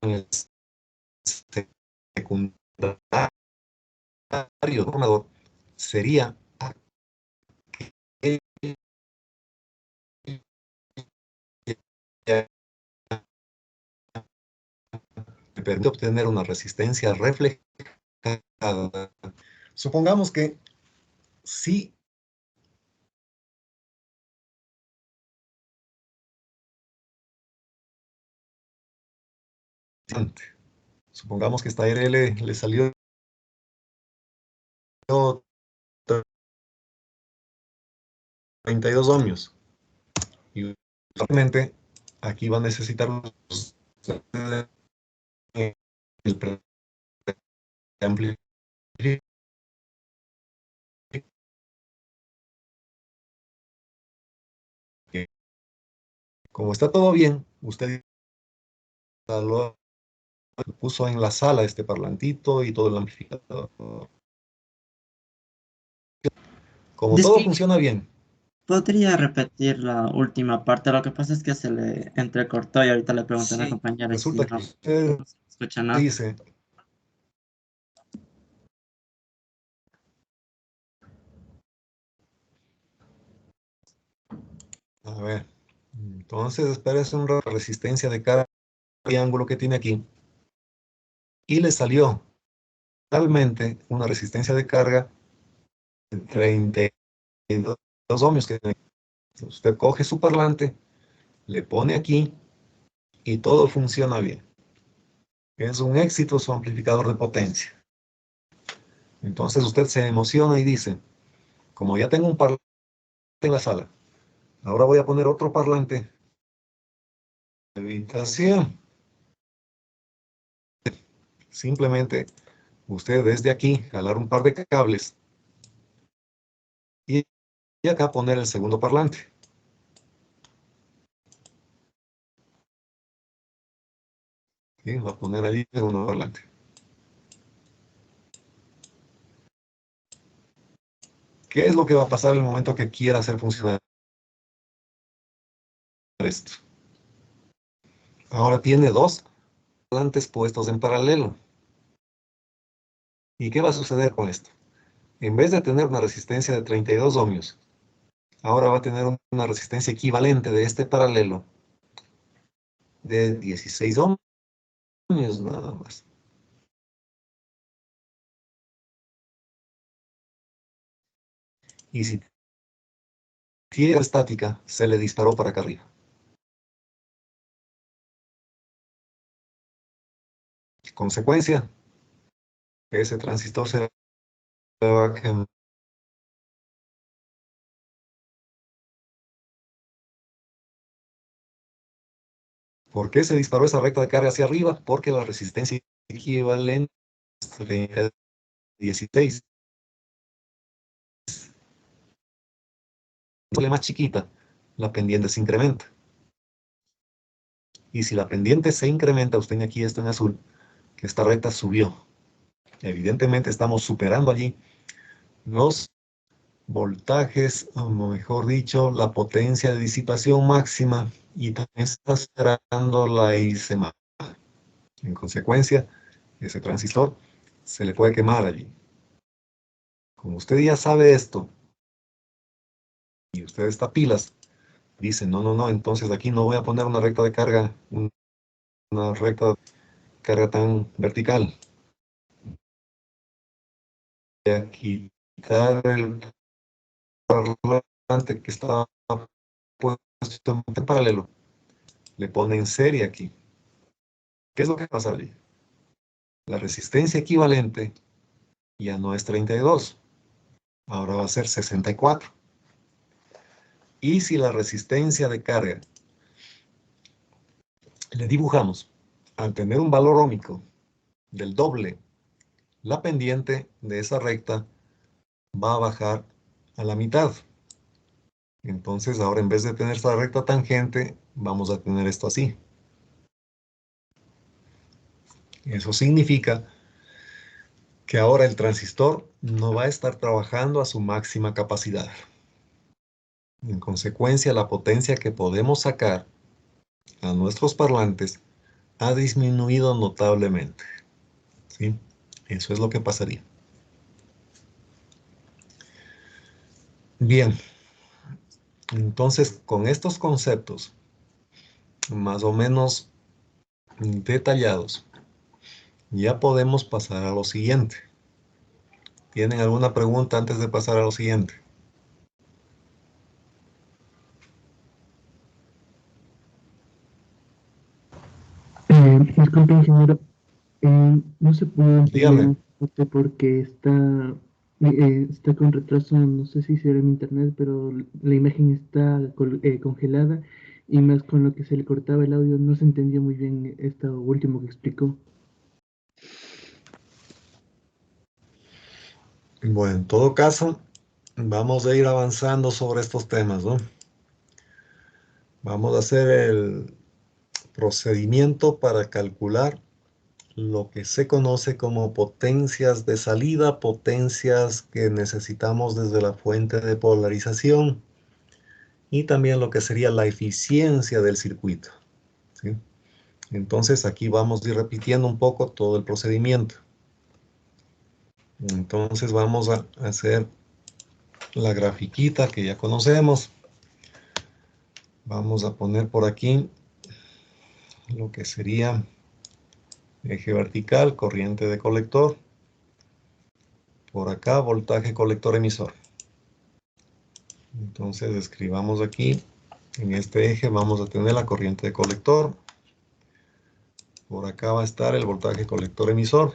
en el secundario formador, sería aquel que me permite obtener una resistencia reflejada. Supongamos que sí, supongamos que esta RL le salió 32 ohmios. Y realmente aquí va a necesitar el preamplificador. Como está todo bien, usted lo puso en la sala este parlantito y todo el amplificador. Como todo Disculpe, funciona bien, ¿podría repetir la última parte? Lo que pasa es que se le entrecortó y ahorita le pregunté a una Sí, compañera y si resulta que no, usted no se escucha nada. dice, a ver, entonces espérese una resistencia de cada triángulo que tiene aquí y le salió realmente una resistencia de carga de 32 ohmios que tiene. Usted coge su parlante, le pone aquí y todo funciona bien. Es un éxito su amplificador de potencia. Entonces usted se emociona y dice, como ya tengo un parlante en la sala, ahora voy a poner otro parlante de habitación. Simplemente usted desde aquí jalar un par de cables y acá poner el segundo parlante. ¿Sí? Va a poner ahí el segundo parlante. ¿Qué es lo que va a pasar en el momento que quiera hacer funcionar esto? Ahora tiene dos parlantes puestos en paralelo. ¿Y qué va a suceder con esto? En vez de tener una resistencia de 32 ohmios, ahora va a tener una resistencia equivalente de este paralelo de 16 ohmios nada más. Y si tiene estática, se le disparó para acá arriba. Consecuencia, ese transistor se va a quemar. ¿Por qué se disparó esa recta de carga hacia arriba? Porque la resistencia equivalente es 16. sale más chiquita, la pendiente se incrementa. Y si la pendiente se incrementa, usted ve aquí esto en azul, que esta recta subió. Evidentemente estamos superando allí los voltajes, o mejor dicho, la potencia de disipación máxima, y también está superando la IC máxima. En consecuencia, ese transistor se le puede quemar allí. Como usted ya sabe esto, y usted está pilas, dice, no, no, no, entonces aquí no voy a poner una recta de carga, una recta de carga tan vertical. Voy a quitar el parlante que estaba puesto en paralelo. Le pone en serie aquí. ¿Qué es lo que pasa allí? La resistencia equivalente ya no es 32, ahora va a ser 64. Y si la resistencia de carga le dibujamos, al tener un valor óhmico del doble, la pendiente de esa recta va a bajar a la mitad. Entonces ahora en vez de tener esta recta tangente, vamos a tener esto así. Eso significa que ahora el transistor no va a estar trabajando a su máxima capacidad. En consecuencia, la potencia que podemos sacar a nuestros parlantes ha disminuido notablemente. ¿Sí? Eso es lo que pasaría. Bien, entonces con estos conceptos más o menos detallados, ya podemos pasar a lo siguiente. ¿Tienen alguna pregunta antes de pasar a lo siguiente? Disculpe, ingeniero, no se puede entender Dígame. un poco porque está con retraso, no sé si será en internet, pero la imagen está congelada y más con lo que se le cortaba el audio, no se entendía muy bien esto último que explicó. Bueno, en todo caso, vamos a ir avanzando sobre estos temas, ¿no? Vamos a hacer el procedimiento para calcular lo que se conoce como potencias de salida, potencias que necesitamos desde la fuente de polarización, y también lo que sería la eficiencia del circuito, ¿sí? Entonces aquí vamos a ir repitiendo un poco todo el procedimiento. Entonces vamos a hacer la grafiquita que ya conocemos. Vamos a poner por aquí lo que sería eje vertical, corriente de colector. Por acá, voltaje colector emisor. Entonces escribamos aquí, en este eje vamos a tener la corriente de colector. Por acá va a estar el voltaje colector emisor.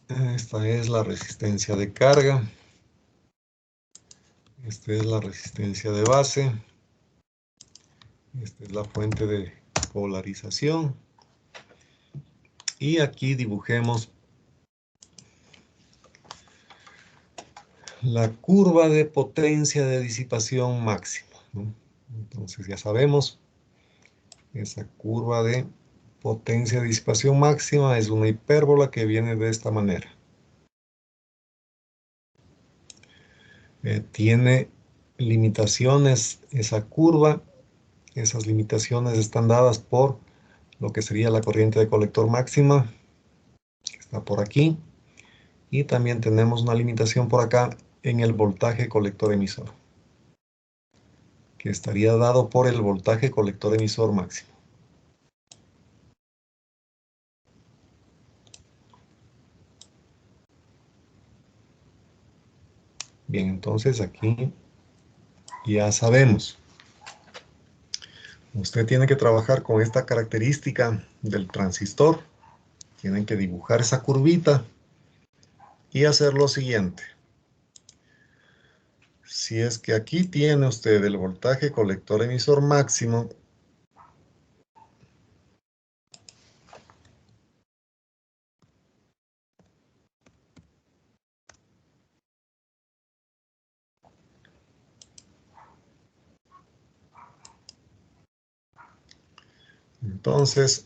Esta es la resistencia de carga. Esta es la resistencia de base. Esta es la fuente de polarización. Y aquí dibujemos la curva de potencia de disipación máxima, ¿no? Entonces ya sabemos, esa curva de potencia de disipación máxima es una hipérbola que viene de esta manera. Tiene limitaciones esa curva. Esas limitaciones están dadas por lo que sería la corriente de colector máxima, que está por aquí. Y también tenemos una limitación por acá en el voltaje colector emisor, que estaría dado por el voltaje colector emisor máximo. Bien, entonces aquí ya sabemos. Usted tiene que trabajar con esta característica del transistor. Tienen que dibujar esa curvita y hacer lo siguiente. Si es que aquí tiene usted el voltaje colector emisor máximo, Entonces,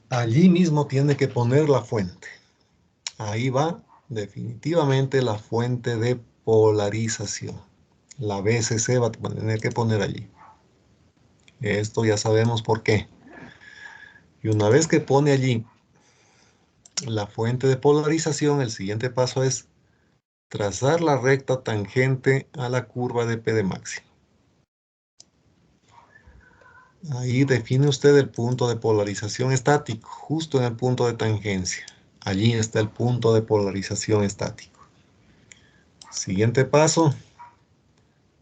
allí mismo tiene que poner la fuente. Ahí va definitivamente la fuente de polarización. La BCC va a tener que poner allí. Esto ya sabemos por qué. Y una vez que pone allí la fuente de polarización, el siguiente paso es trazar la recta tangente a la curva de P de máximo. Ahí define usted el punto de polarización estático, justo en el punto de tangencia. Allí está el punto de polarización estático. Siguiente paso,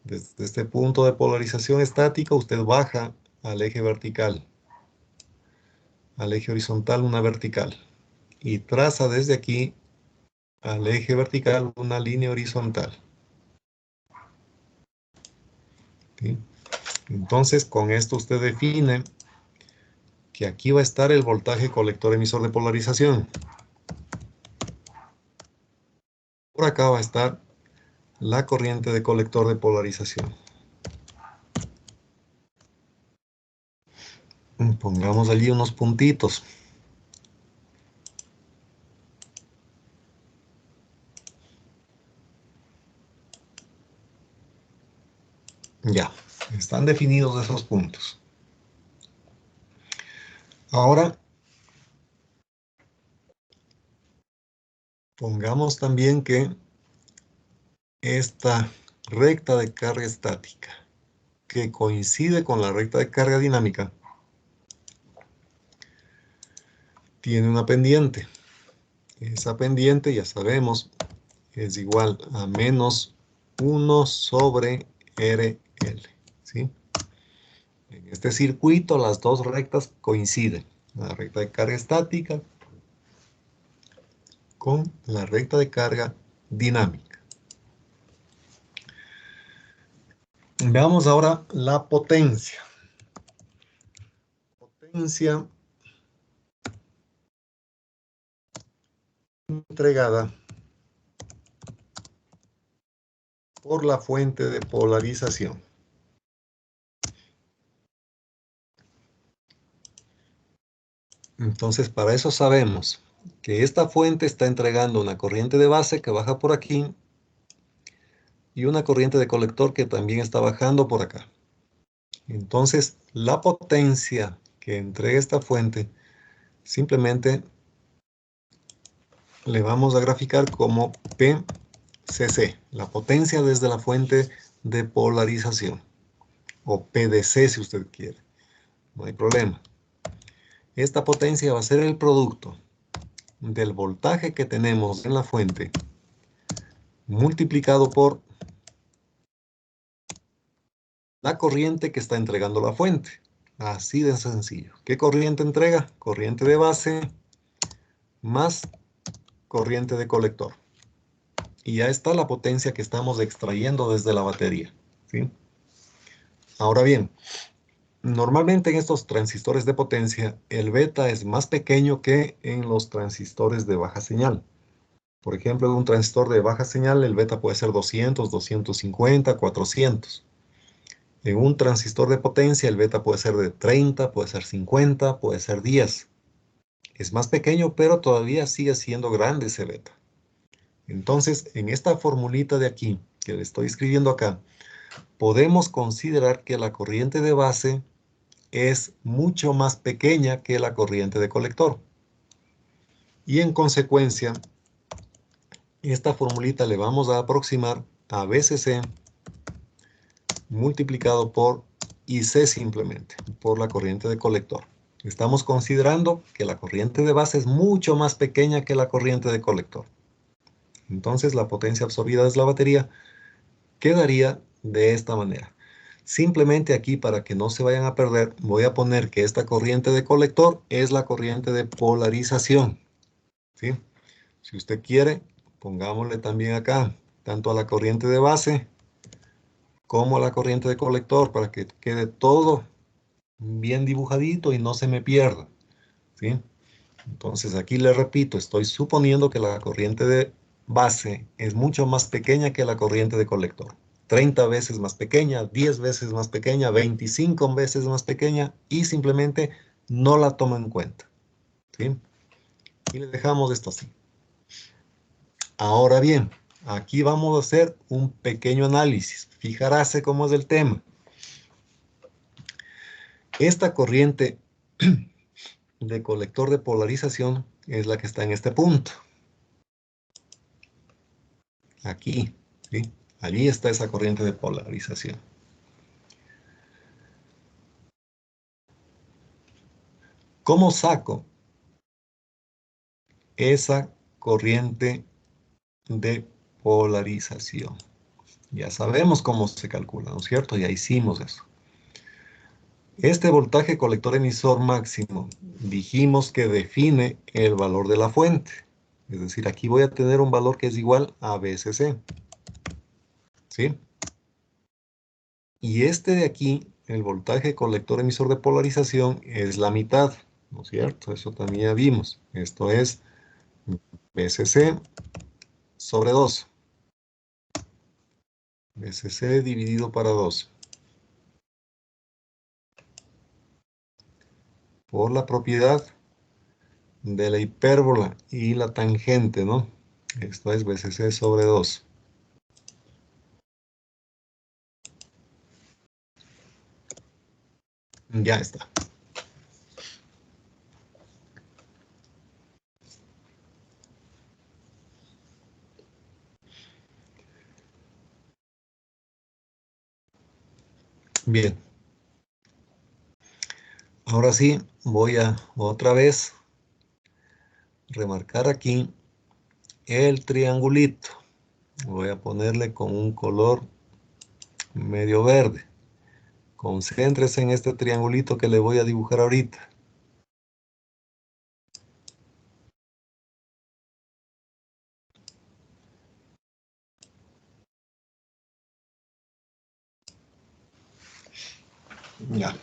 desde este punto de polarización estática, usted baja al eje vertical, al eje horizontal una vertical, y traza desde aquí al eje vertical una línea horizontal. ¿Sí? Entonces, con esto usted define que aquí va a estar el voltaje colector emisor de polarización. Por acá va a estar la corriente de colector de polarización. Pongamos allí unos puntitos. Ya, están definidos esos puntos. Ahora, pongamos también que esta recta de carga estática, que coincide con la recta de carga dinámica, tiene una pendiente. Esa pendiente, ya sabemos, es igual a menos 1 sobre RL, ¿sí? En este circuito las dos rectas coinciden. La recta de carga estática con la recta de carga dinámica. Veamos ahora la potencia. Potencia entregada por la fuente de polarización. Entonces, para eso sabemos que esta fuente está entregando una corriente de base que baja por aquí y una corriente de colector que también está bajando por acá. Entonces, la potencia que entrega esta fuente simplemente le vamos a graficar como PCC, la potencia desde la fuente de polarización, o PDC si usted quiere, no hay problema. Esta potencia va a ser el producto del voltaje que tenemos en la fuente multiplicado por la corriente que está entregando la fuente. Así de sencillo. ¿Qué corriente entrega? Corriente de base más corriente de colector. Y ya está la potencia que estamos extrayendo desde la batería, ¿sí? Ahora bien, normalmente en estos transistores de potencia, el beta es más pequeño que en los transistores de baja señal. Por ejemplo, en un transistor de baja señal, el beta puede ser 200, 250, 400. En un transistor de potencia, el beta puede ser de 30, puede ser 50, puede ser 10. Es más pequeño, pero todavía sigue siendo grande ese beta. Entonces, en esta formulita de aquí, que le estoy escribiendo acá, podemos considerar que la corriente de base es mucho más pequeña que la corriente de colector. Y en consecuencia, esta formulita le vamos a aproximar a BCC multiplicado por IC simplemente, por la corriente de colector. Estamos considerando que la corriente de base es mucho más pequeña que la corriente de colector. Entonces la potencia absorbida desde la batería quedaría de esta manera. Simplemente aquí, para que no se vayan a perder, voy a poner que esta corriente de colector es la corriente de polarización, ¿sí? Si usted quiere, pongámosle también acá, tanto a la corriente de base como a la corriente de colector, para que quede todo bien dibujadito y no se me pierda, ¿sí? Entonces aquí le repito, estoy suponiendo que la corriente de base es mucho más pequeña que la corriente de colector. 30 veces más pequeña, 10 veces más pequeña, 25 veces más pequeña, y simplemente no la tomo en cuenta, ¿sí? Y le dejamos esto así. Ahora bien, aquí vamos a hacer un pequeño análisis. Fijarse cómo es el tema. Esta corriente de colector de polarización es la que está en este punto. Aquí, ¿sí? Allí está esa corriente de polarización. ¿Cómo saco esa corriente de polarización? Ya sabemos cómo se calcula, ¿no es cierto? Ya hicimos eso. Este voltaje colector emisor máximo, dijimos que define el valor de la fuente. Es decir, aquí voy a tener un valor que es igual a VCC. ¿Sí? Y este de aquí, el voltaje colector emisor de polarización, es la mitad, ¿no es cierto? Eso también ya vimos. Esto es VCC sobre 2. VCC dividido para 2. Por la propiedad de la hipérbola y la tangente, ¿no? Esto es VCC sobre 2. Ya está. Bien. Ahora sí, voy a otra vez remarcar aquí el triangulito. Voy a ponerle con un color medio verde. Concéntrese en este triangulito que le voy a dibujar ahorita. Ya.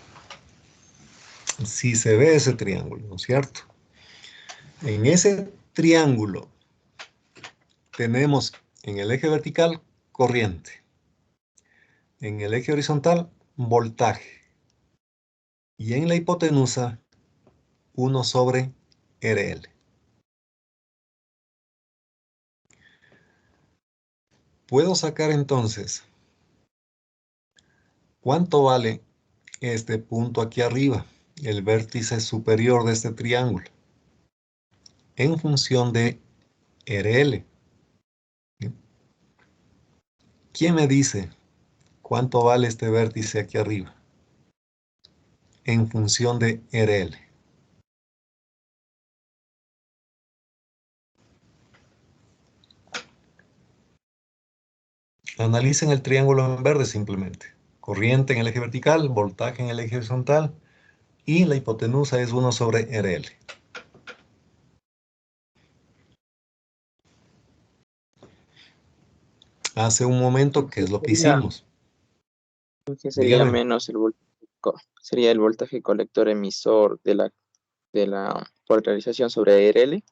Sí se ve ese triángulo, ¿no es cierto? En ese triángulo tenemos en el eje vertical corriente. En el eje horizontal, voltaje. Y en la hipotenusa, 1 sobre RL. Puedo sacar entonces cuánto vale este punto aquí arriba, el vértice superior de este triángulo, en función de RL. ¿Quién me dice cuánto vale este vértice aquí arriba? En función de RL. Analicen el triángulo en verde simplemente. Corriente en el eje vertical, voltaje en el eje horizontal, y la hipotenusa es 1 sobre RL. Hace un momento, ¿qué es lo que hicimos? Que sería Dígame. menos el sería el voltaje colector emisor de la polarización sobre RL.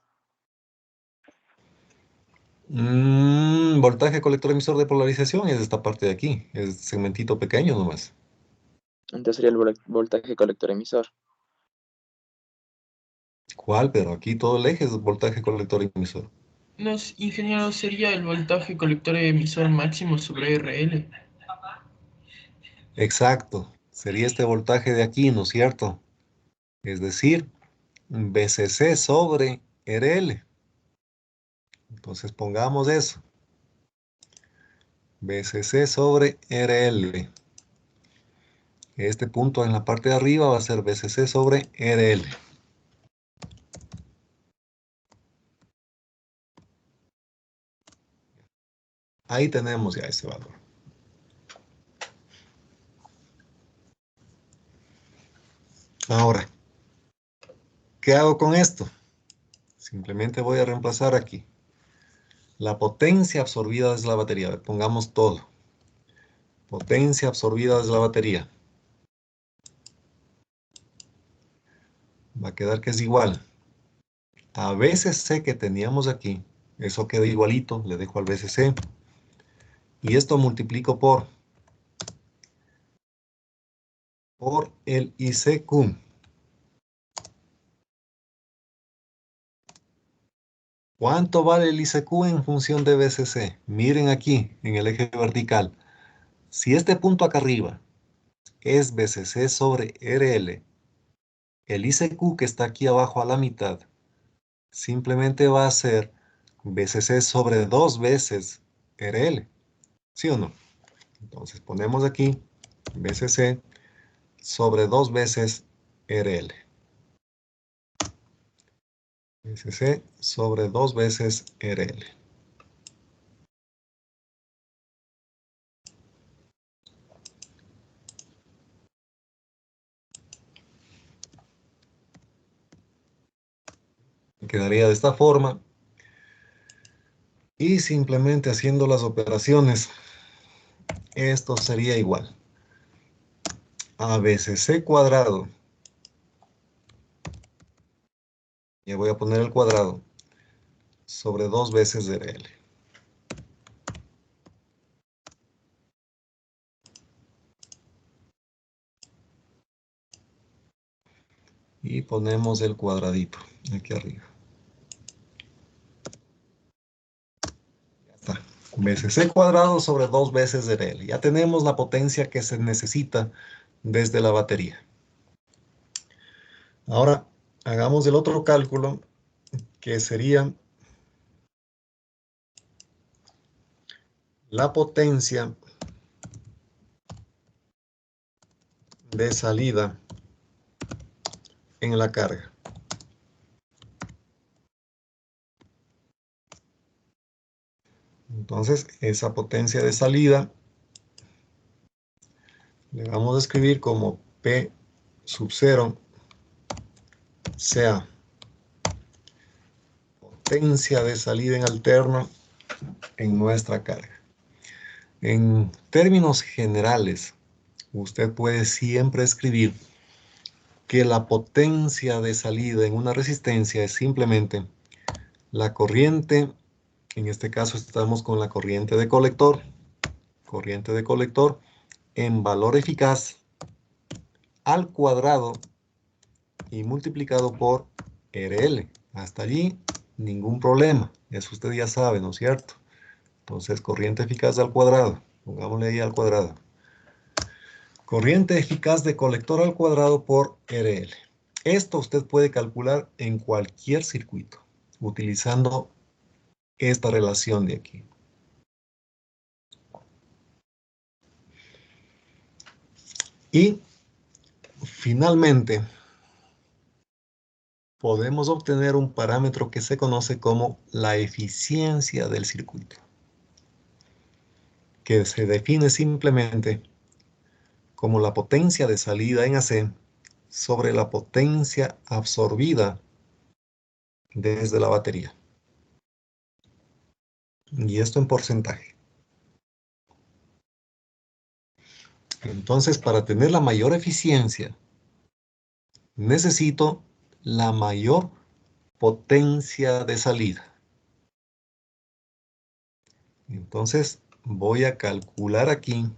Voltaje colector emisor de polarización es esta parte de aquí, es segmentito pequeño nomás. Entonces sería el voltaje colector emisor. ¿Cuál? Pero aquí todo el eje es voltaje colector emisor. No, ingeniero, sería el voltaje colector emisor máximo sobre RL. Exacto, sería este voltaje de aquí, ¿no es cierto? Es decir, VCC sobre RL. Entonces pongamos eso. VCC sobre RL. Este punto en la parte de arriba va a ser VCC sobre RL. Ahí tenemos ya ese valor. Ahora, ¿qué hago con esto? Simplemente voy a reemplazar aquí. La potencia absorbida desde la batería. Pongamos todo. Potencia absorbida desde la batería. Va a quedar que es igual a VCC que teníamos aquí. Eso queda igualito. Le dejo al VCC. Y esto multiplico por el ICQ. ¿Cuánto vale el ICQ en función de BCC? Miren aquí, en el eje vertical. Si este punto acá arriba es BCC sobre RL, el ICQ que está aquí abajo a la mitad simplemente va a ser BCC sobre 2 veces RL. ¿Sí o no? Entonces ponemos aquí BCC sobre 2 veces RL. BCC sobre 2 veces RL. Quedaría de esta forma. Y simplemente haciendo las operaciones, esto sería igual a BCC cuadrado. Ya voy a poner el cuadrado sobre 2 veces RL. Y ponemos el cuadradito aquí arriba. Ya está. BCC cuadrado sobre 2 veces RL. Ya tenemos la potencia que se necesita desde la batería. Ahora hagamos el otro cálculo, que sería la potencia de salida en la carga. Entonces, esa potencia de salida le vamos a escribir como P sub 0 sea potencia de salida en alterno en nuestra carga. En términos generales, usted puede siempre escribir que la potencia de salida en una resistencia es simplemente la corriente, en este caso estamos con la corriente de colector en valor eficaz al cuadrado y multiplicado por RL. Hasta allí, ningún problema. Eso usted ya sabe, ¿no es cierto? Entonces, corriente eficaz al cuadrado. Pongámosle ahí al cuadrado. Corriente eficaz de colector al cuadrado por RL. Esto usted puede calcular en cualquier circuito, utilizando esta relación de aquí. Y, finalmente, podemos obtener un parámetro que se conoce como la eficiencia del circuito, que se define simplemente como la potencia de salida en AC sobre la potencia absorbida desde la batería. Y esto en porcentaje. Entonces, para tener la mayor eficiencia, necesito la mayor potencia de salida. Entonces, voy a calcular aquí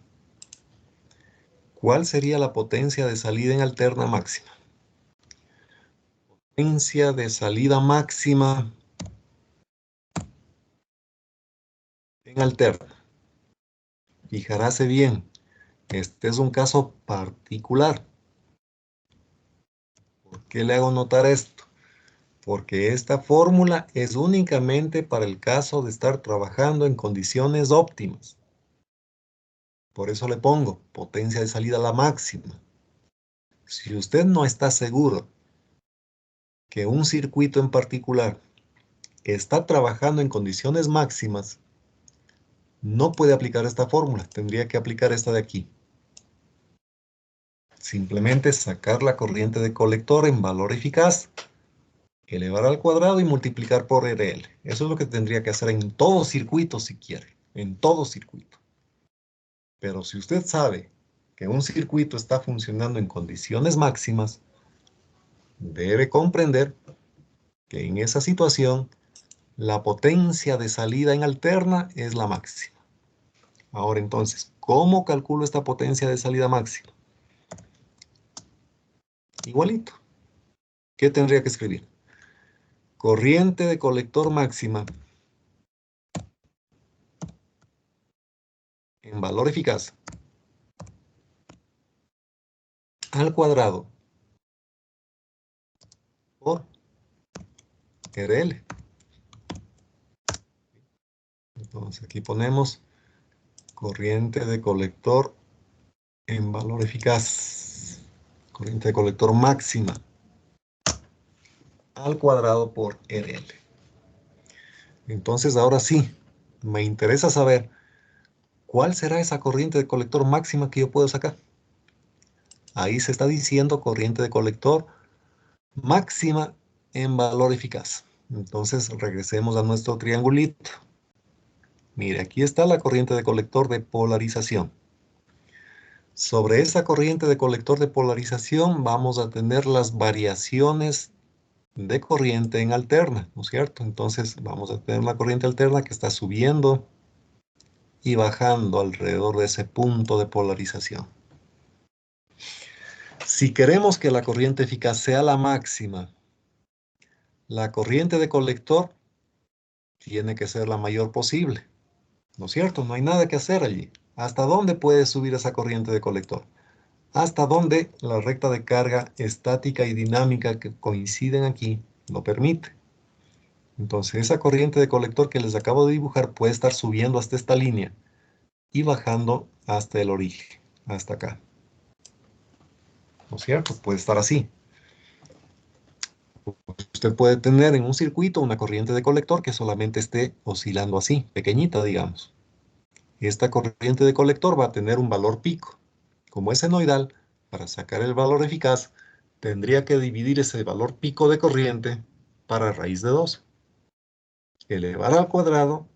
cuál sería la potencia de salida en alterna máxima. Potencia de salida máxima en alterna. Fijarse bien, este es un caso particular. ¿Por qué le hago notar esto? Porque esta fórmula es únicamente para el caso de estar trabajando en condiciones óptimas. Por eso le pongo potencia de salida a la máxima. Si usted no está seguro que un circuito en particular está trabajando en condiciones máximas, no puede aplicar esta fórmula, tendría que aplicar esta de aquí. Simplemente sacar la corriente de colector en valor eficaz, elevar al cuadrado y multiplicar por RL. Eso es lo que tendría que hacer en todo circuito si quiere, en todo circuito. Pero si usted sabe que un circuito está funcionando en condiciones máximas, debe comprender que en esa situación la potencia de salida en alterna es la máxima. Ahora entonces, ¿cómo calculo esta potencia de salida máxima? Igualito. ¿Qué tendría que escribir? Corriente de colector máxima en valor eficaz al cuadrado por RL. Entonces aquí ponemos corriente de colector en valor eficaz. Corriente de colector máxima al cuadrado por RL. Entonces ahora sí, me interesa saber cuál será esa corriente de colector máxima que yo puedo sacar. Ahí se está diciendo corriente de colector máxima en valor eficaz. Entonces regresemos a nuestro triangulito. Mire, aquí está la corriente de colector de polarización. Sobre esa corriente de colector de polarización vamos a tener las variaciones de corriente en alterna, ¿no es cierto? Entonces vamos a tener una corriente alterna que está subiendo y bajando alrededor de ese punto de polarización. Si queremos que la corriente eficaz sea la máxima, la corriente de colector tiene que ser la mayor posible, ¿no es cierto? No hay nada que hacer allí. ¿Hasta dónde puede subir esa corriente de colector? Hasta donde la recta de carga estática y dinámica que coinciden aquí lo permite. Entonces esa corriente de colector que les acabo de dibujar puede estar subiendo hasta esta línea y bajando hasta el origen, hasta acá. ¿No es cierto? Puede estar así. Usted puede tener en un circuito una corriente de colector que solamente esté oscilando así, pequeñita, digamos. Esta corriente de colector va a tener un valor pico. Como es senoidal, para sacar el valor eficaz, tendría que dividir ese valor pico de corriente para raíz de 2. Elevar al cuadrado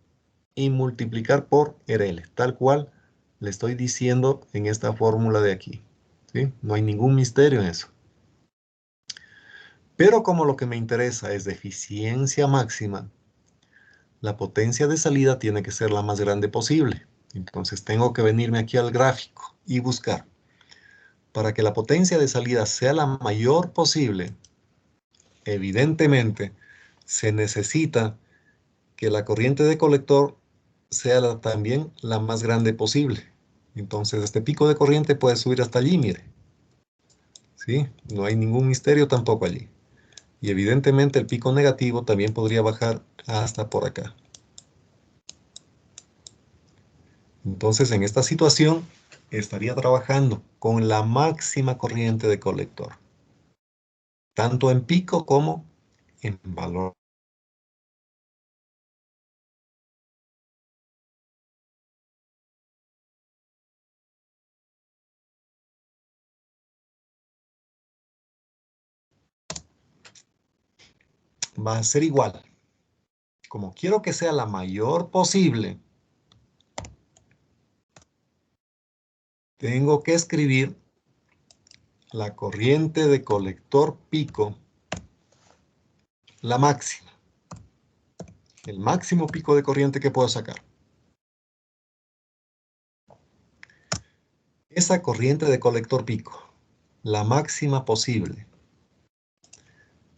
y multiplicar por RL, tal cual le estoy diciendo en esta fórmula de aquí. ¿Sí? No hay ningún misterio en eso. Pero como lo que me interesa es de eficiencia máxima, la potencia de salida tiene que ser la más grande posible. Entonces tengo que venirme aquí al gráfico y buscar. Para que la potencia de salida sea la mayor posible, evidentemente se necesita que la corriente de colector sea también la más grande posible. Entonces este pico de corriente puede subir hasta allí, mire. ¿Sí? No hay ningún misterio tampoco allí. Y evidentemente el pico negativo también podría bajar hasta por acá. Entonces en esta situación estaría trabajando con la máxima corriente de colector, tanto en pico como en valor. Va a ser igual. Como quiero que sea la mayor posible, tengo que escribir la corriente de colector pico, la máxima. El máximo pico de corriente que puedo sacar. Esa corriente de colector pico, la máxima posible,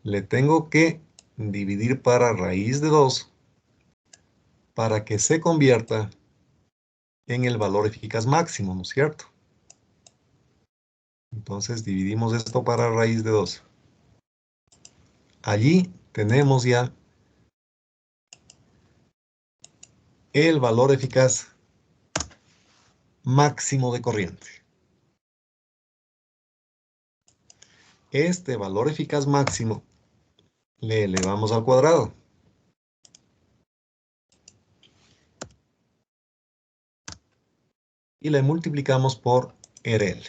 le tengo que dividir para raíz de 2 para que se convierta en el valor eficaz máximo, ¿no es cierto? Entonces dividimos esto para raíz de 2. Allí tenemos ya el valor eficaz máximo de corriente. Este valor eficaz máximo le elevamos al cuadrado. Y le multiplicamos por RL.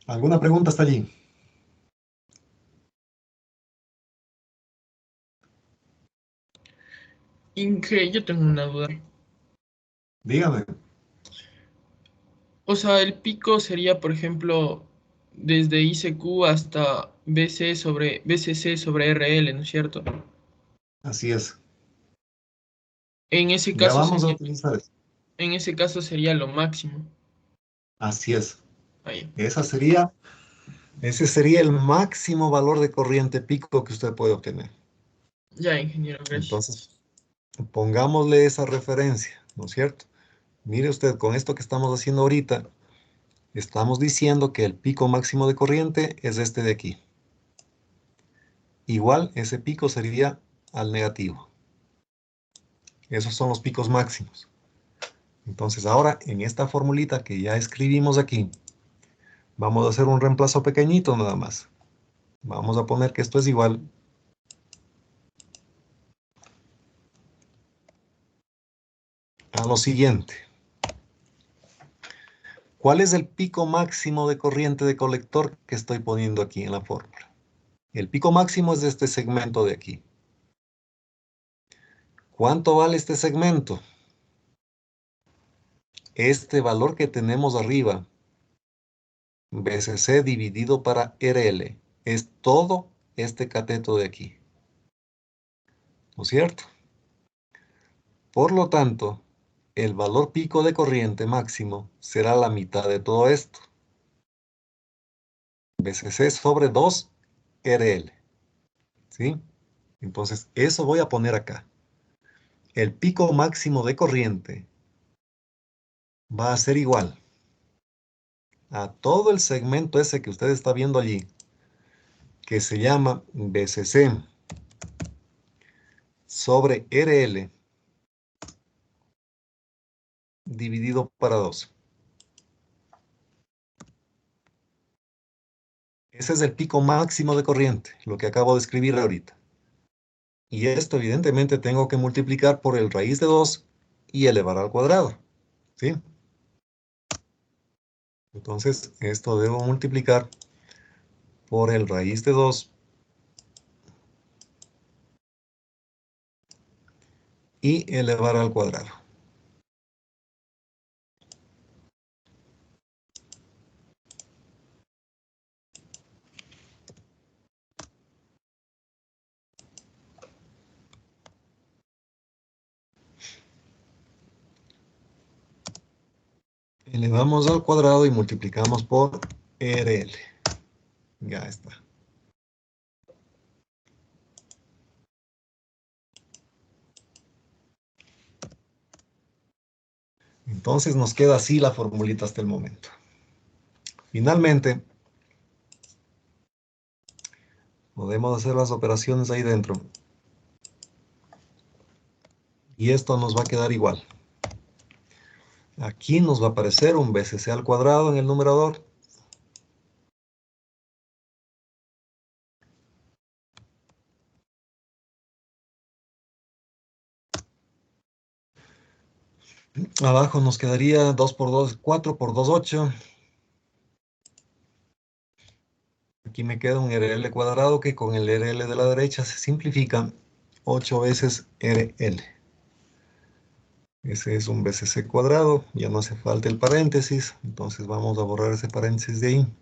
¿Alguna pregunta hasta allí? Inge, yo tengo una duda. Dígame. O sea, el pico sería, por ejemplo, desde ICQ hasta BCC sobre RL, ¿no es cierto? Así es. En ese Ya caso vamos a sería, utilizar eso. en ese caso sería lo máximo. Así es. Ahí. Ese sería el máximo valor de corriente pico que usted puede obtener. Ya, ingeniero, gracias. Entonces, pongámosle esa referencia, ¿no es cierto? Mire usted, con esto que estamos haciendo ahorita, estamos diciendo que el pico máximo de corriente es este de aquí. Igual, ese pico sería al negativo. Esos son los picos máximos. Entonces, ahora, en esta formulita que ya escribimos aquí, vamos a hacer un reemplazo pequeñito nada más. Vamos a poner que esto es igual a lo siguiente. ¿Cuál es el pico máximo de corriente de colector que estoy poniendo aquí en la fórmula? El pico máximo es de este segmento de aquí. ¿Cuánto vale este segmento? Este valor que tenemos arriba, BCC dividido para RL, es todo este cateto de aquí. ¿No es cierto? Por lo tanto, el valor pico de corriente máximo será la mitad de todo esto. BCC sobre 2 RL. ¿Sí? Entonces, eso voy a poner acá. El pico máximo de corriente va a ser igual a todo el segmento ese que usted está viendo allí, que se llama BCC sobre RL dividido para 2. Ese es el pico máximo de corriente, lo que acabo de escribir ahorita. Y esto evidentemente tengo que multiplicar por el raíz de 2 y elevar al cuadrado. ¿Sí? Entonces, esto debo multiplicar por el raíz de 2 y elevar al cuadrado. Elevamos al cuadrado y multiplicamos por RL. Ya está. Entonces nos queda así la formulita hasta el momento. Finalmente, podemos hacer las operaciones ahí dentro. Y esto nos va a quedar igual. Aquí nos va a aparecer un BCC al cuadrado en el numerador. Abajo nos quedaría 2 por 2, 4 por 2, 8. Aquí me queda un RL cuadrado que con el RL de la derecha se simplifica 8 veces RL. Ese es un BCC cuadrado, ya no hace falta el paréntesis, entonces vamos a borrar ese paréntesis de ahí.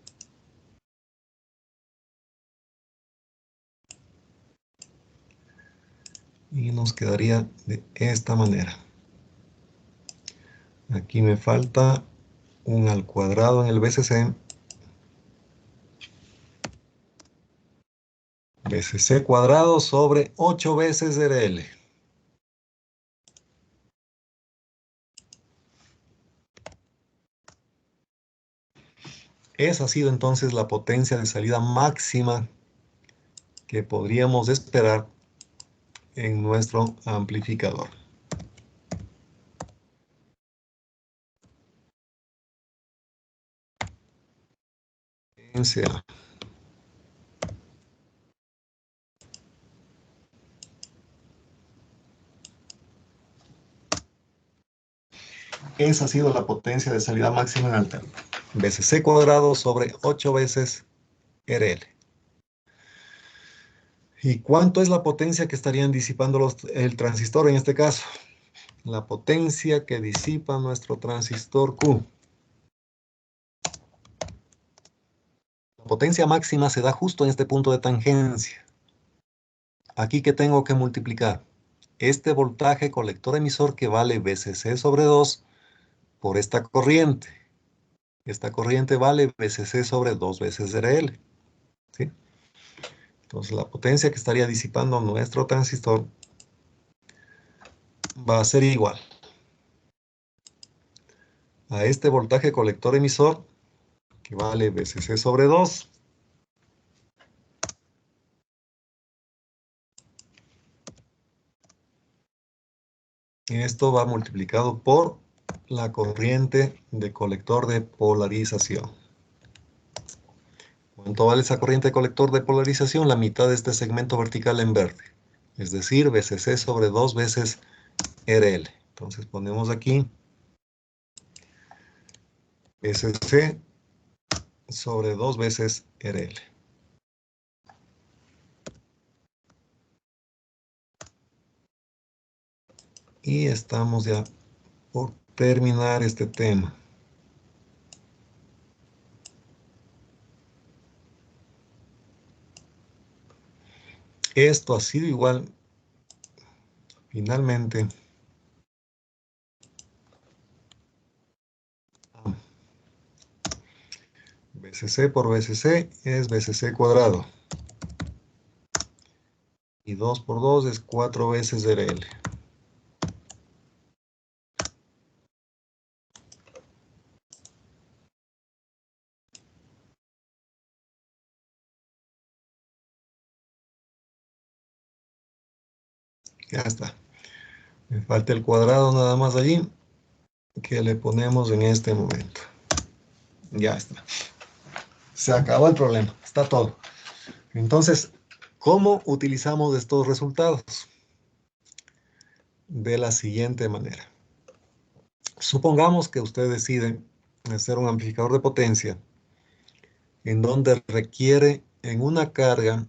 Y nos quedaría de esta manera. Aquí me falta un al cuadrado en el BCC. BCC cuadrado sobre 8 veces RL. Esa ha sido entonces la potencia de salida máxima que podríamos esperar en nuestro amplificador. Potencia. Esa ha sido la potencia de salida máxima en alterno. BCC cuadrado sobre 8 veces RL. ¿Y cuánto es la potencia que estarían disipando el transistor en este caso? La potencia que disipa nuestro transistor Q. La potencia máxima se da justo en este punto de tangencia. Aquí que tengo que multiplicar este voltaje colector-emisor que vale VCC sobre 2 por esta corriente. Esta corriente vale VCC sobre 2 veces RL. ¿Sí? Entonces la potencia que estaría disipando nuestro transistor va a ser igual a este voltaje colector-emisor que vale VCC sobre 2. Esto va multiplicado por la corriente de colector de polarización. ¿Cuánto vale esa corriente de colector de polarización? La mitad de este segmento vertical en verde. Es decir, VCC sobre 2 veces RL. Entonces ponemos aquí VCC sobre 2 veces RL. Y estamos ya por terminar este tema. Esto ha sido igual, finalmente, a VCC por VCC es VCC cuadrado. Y 2 por 2 es 4 veces RL. Ya está. Me falta el cuadrado nada más allí, que le ponemos en este momento. Ya está. Se acabó el problema. Está todo. Entonces, ¿cómo utilizamos estos resultados? De la siguiente manera. Supongamos que usted decide hacer un amplificador de potencia en donde requiere en una carga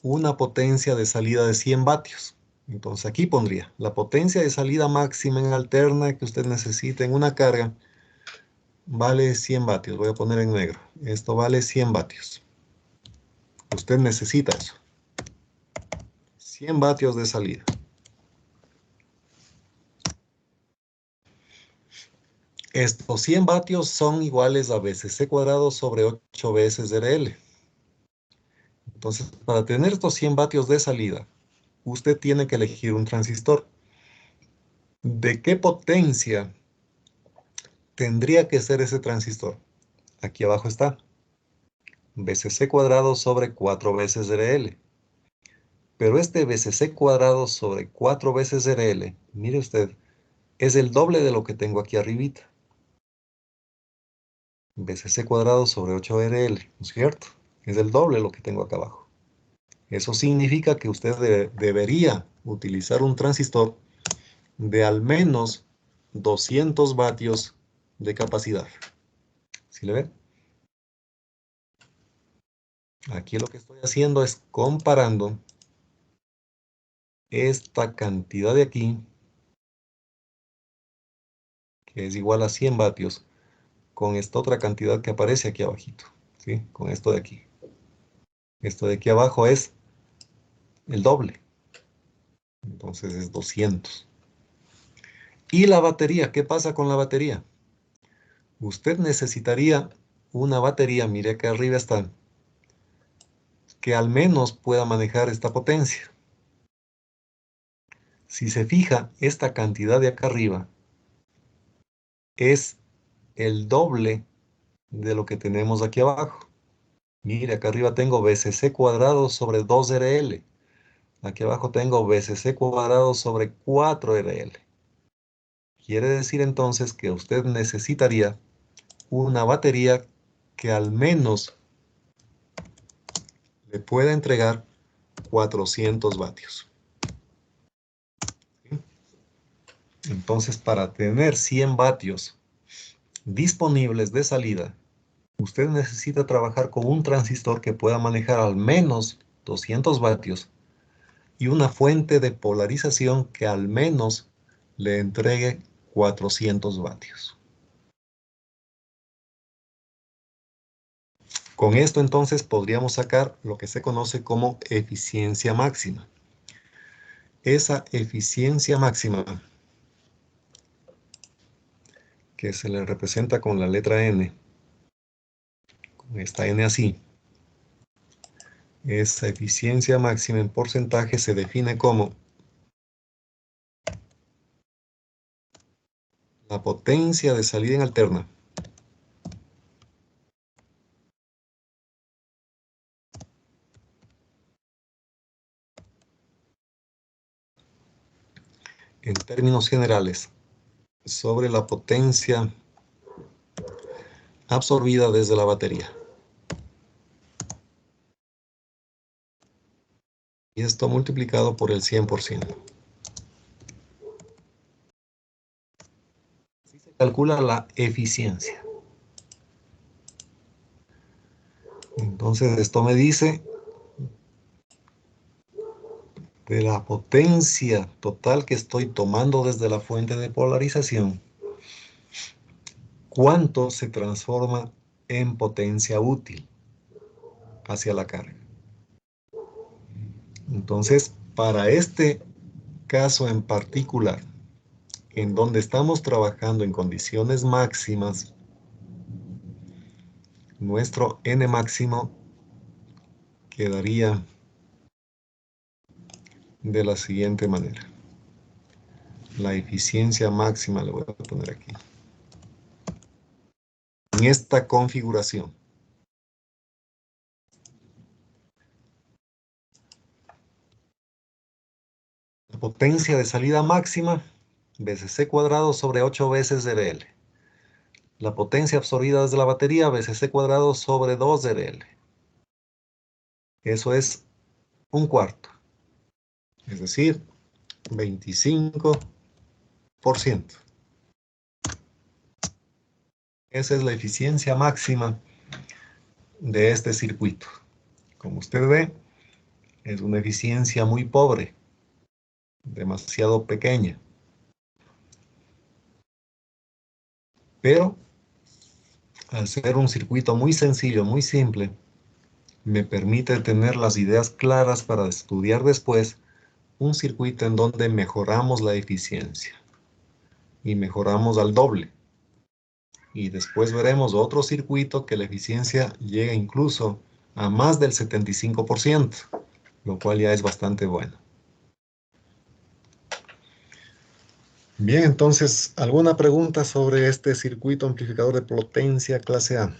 una potencia de salida de 100 vatios. Entonces aquí pondría la potencia de salida máxima en alterna que usted necesita en una carga vale 100 vatios. Voy a poner en negro. Esto vale 100 vatios. Usted necesita eso. 100 vatios de salida. Estos 100 vatios son iguales a VCC cuadrado sobre 8 veces RL. Entonces, para tener estos 100 vatios de salida, usted tiene que elegir un transistor. ¿De qué potencia tendría que ser ese transistor? Aquí abajo está. VCC cuadrado sobre 4 veces RL. Pero este VCC cuadrado sobre 4 veces RL, mire usted, es el doble de lo que tengo aquí arribita. VCC cuadrado sobre 8RL, ¿no es cierto? Es el doble de lo que tengo acá abajo. Eso significa que usted debería utilizar un transistor de al menos 200 vatios de capacidad. ¿Sí le ve? Aquí lo que estoy haciendo es comparando esta cantidad de aquí, que es igual a 100 vatios, con esta otra cantidad que aparece aquí abajito, ¿sí? Con esto de aquí. Esto de aquí abajo es el doble. Entonces es 200. ¿Y la batería? ¿Qué pasa con la batería? Usted necesitaría una batería, mire que arriba está, que al menos pueda manejar esta potencia. Si se fija, esta cantidad de acá arriba es el doble de lo que tenemos aquí abajo. Mire, acá arriba tengo VCC cuadrado sobre 2RL. Aquí abajo tengo VCC cuadrado sobre 4RL. Quiere decir entonces que usted necesitaría una batería que al menos le pueda entregar 400 vatios. ¿Sí? Entonces, para tener 100 vatios disponibles de salida, usted necesita trabajar con un transistor que pueda manejar al menos 200 vatios y una fuente de polarización que al menos le entregue 400 vatios. Con esto entonces podríamos sacar lo que se conoce como eficiencia máxima. Esa eficiencia máxima, que se le representa con la letra N, con esta N así, esa eficiencia máxima en porcentaje se define como la potencia de salida en alterna en términos generales sobre la potencia absorbida desde la batería. Y esto multiplicado por el 100%. Así se calcula la eficiencia. Entonces esto me dice de la potencia total que estoy tomando desde la fuente de polarización, cuánto se transforma en potencia útil hacia la carga. Entonces, para este caso en particular, en donde estamos trabajando en condiciones máximas, nuestro N máximo quedaría de la siguiente manera. La eficiencia máxima le voy a poner aquí. En esta configuración. La potencia de salida máxima, veces C cuadrado sobre 8 veces dBl. La potencia absorbida desde la batería, veces C cuadrado sobre 2 dBl. Eso es un cuarto. Es decir, 25%. Esa es la eficiencia máxima de este circuito. Como usted ve, es una eficiencia muy pobre, demasiado pequeña. Pero, al ser un circuito muy sencillo, muy simple, me permite tener las ideas claras para estudiar después un circuito en donde mejoramos la eficiencia y mejoramos al doble. Y después veremos otro circuito que la eficiencia llega incluso a más del 75%, lo cual ya es bastante bueno. Bien, entonces, ¿alguna pregunta sobre este circuito amplificador de potencia clase A?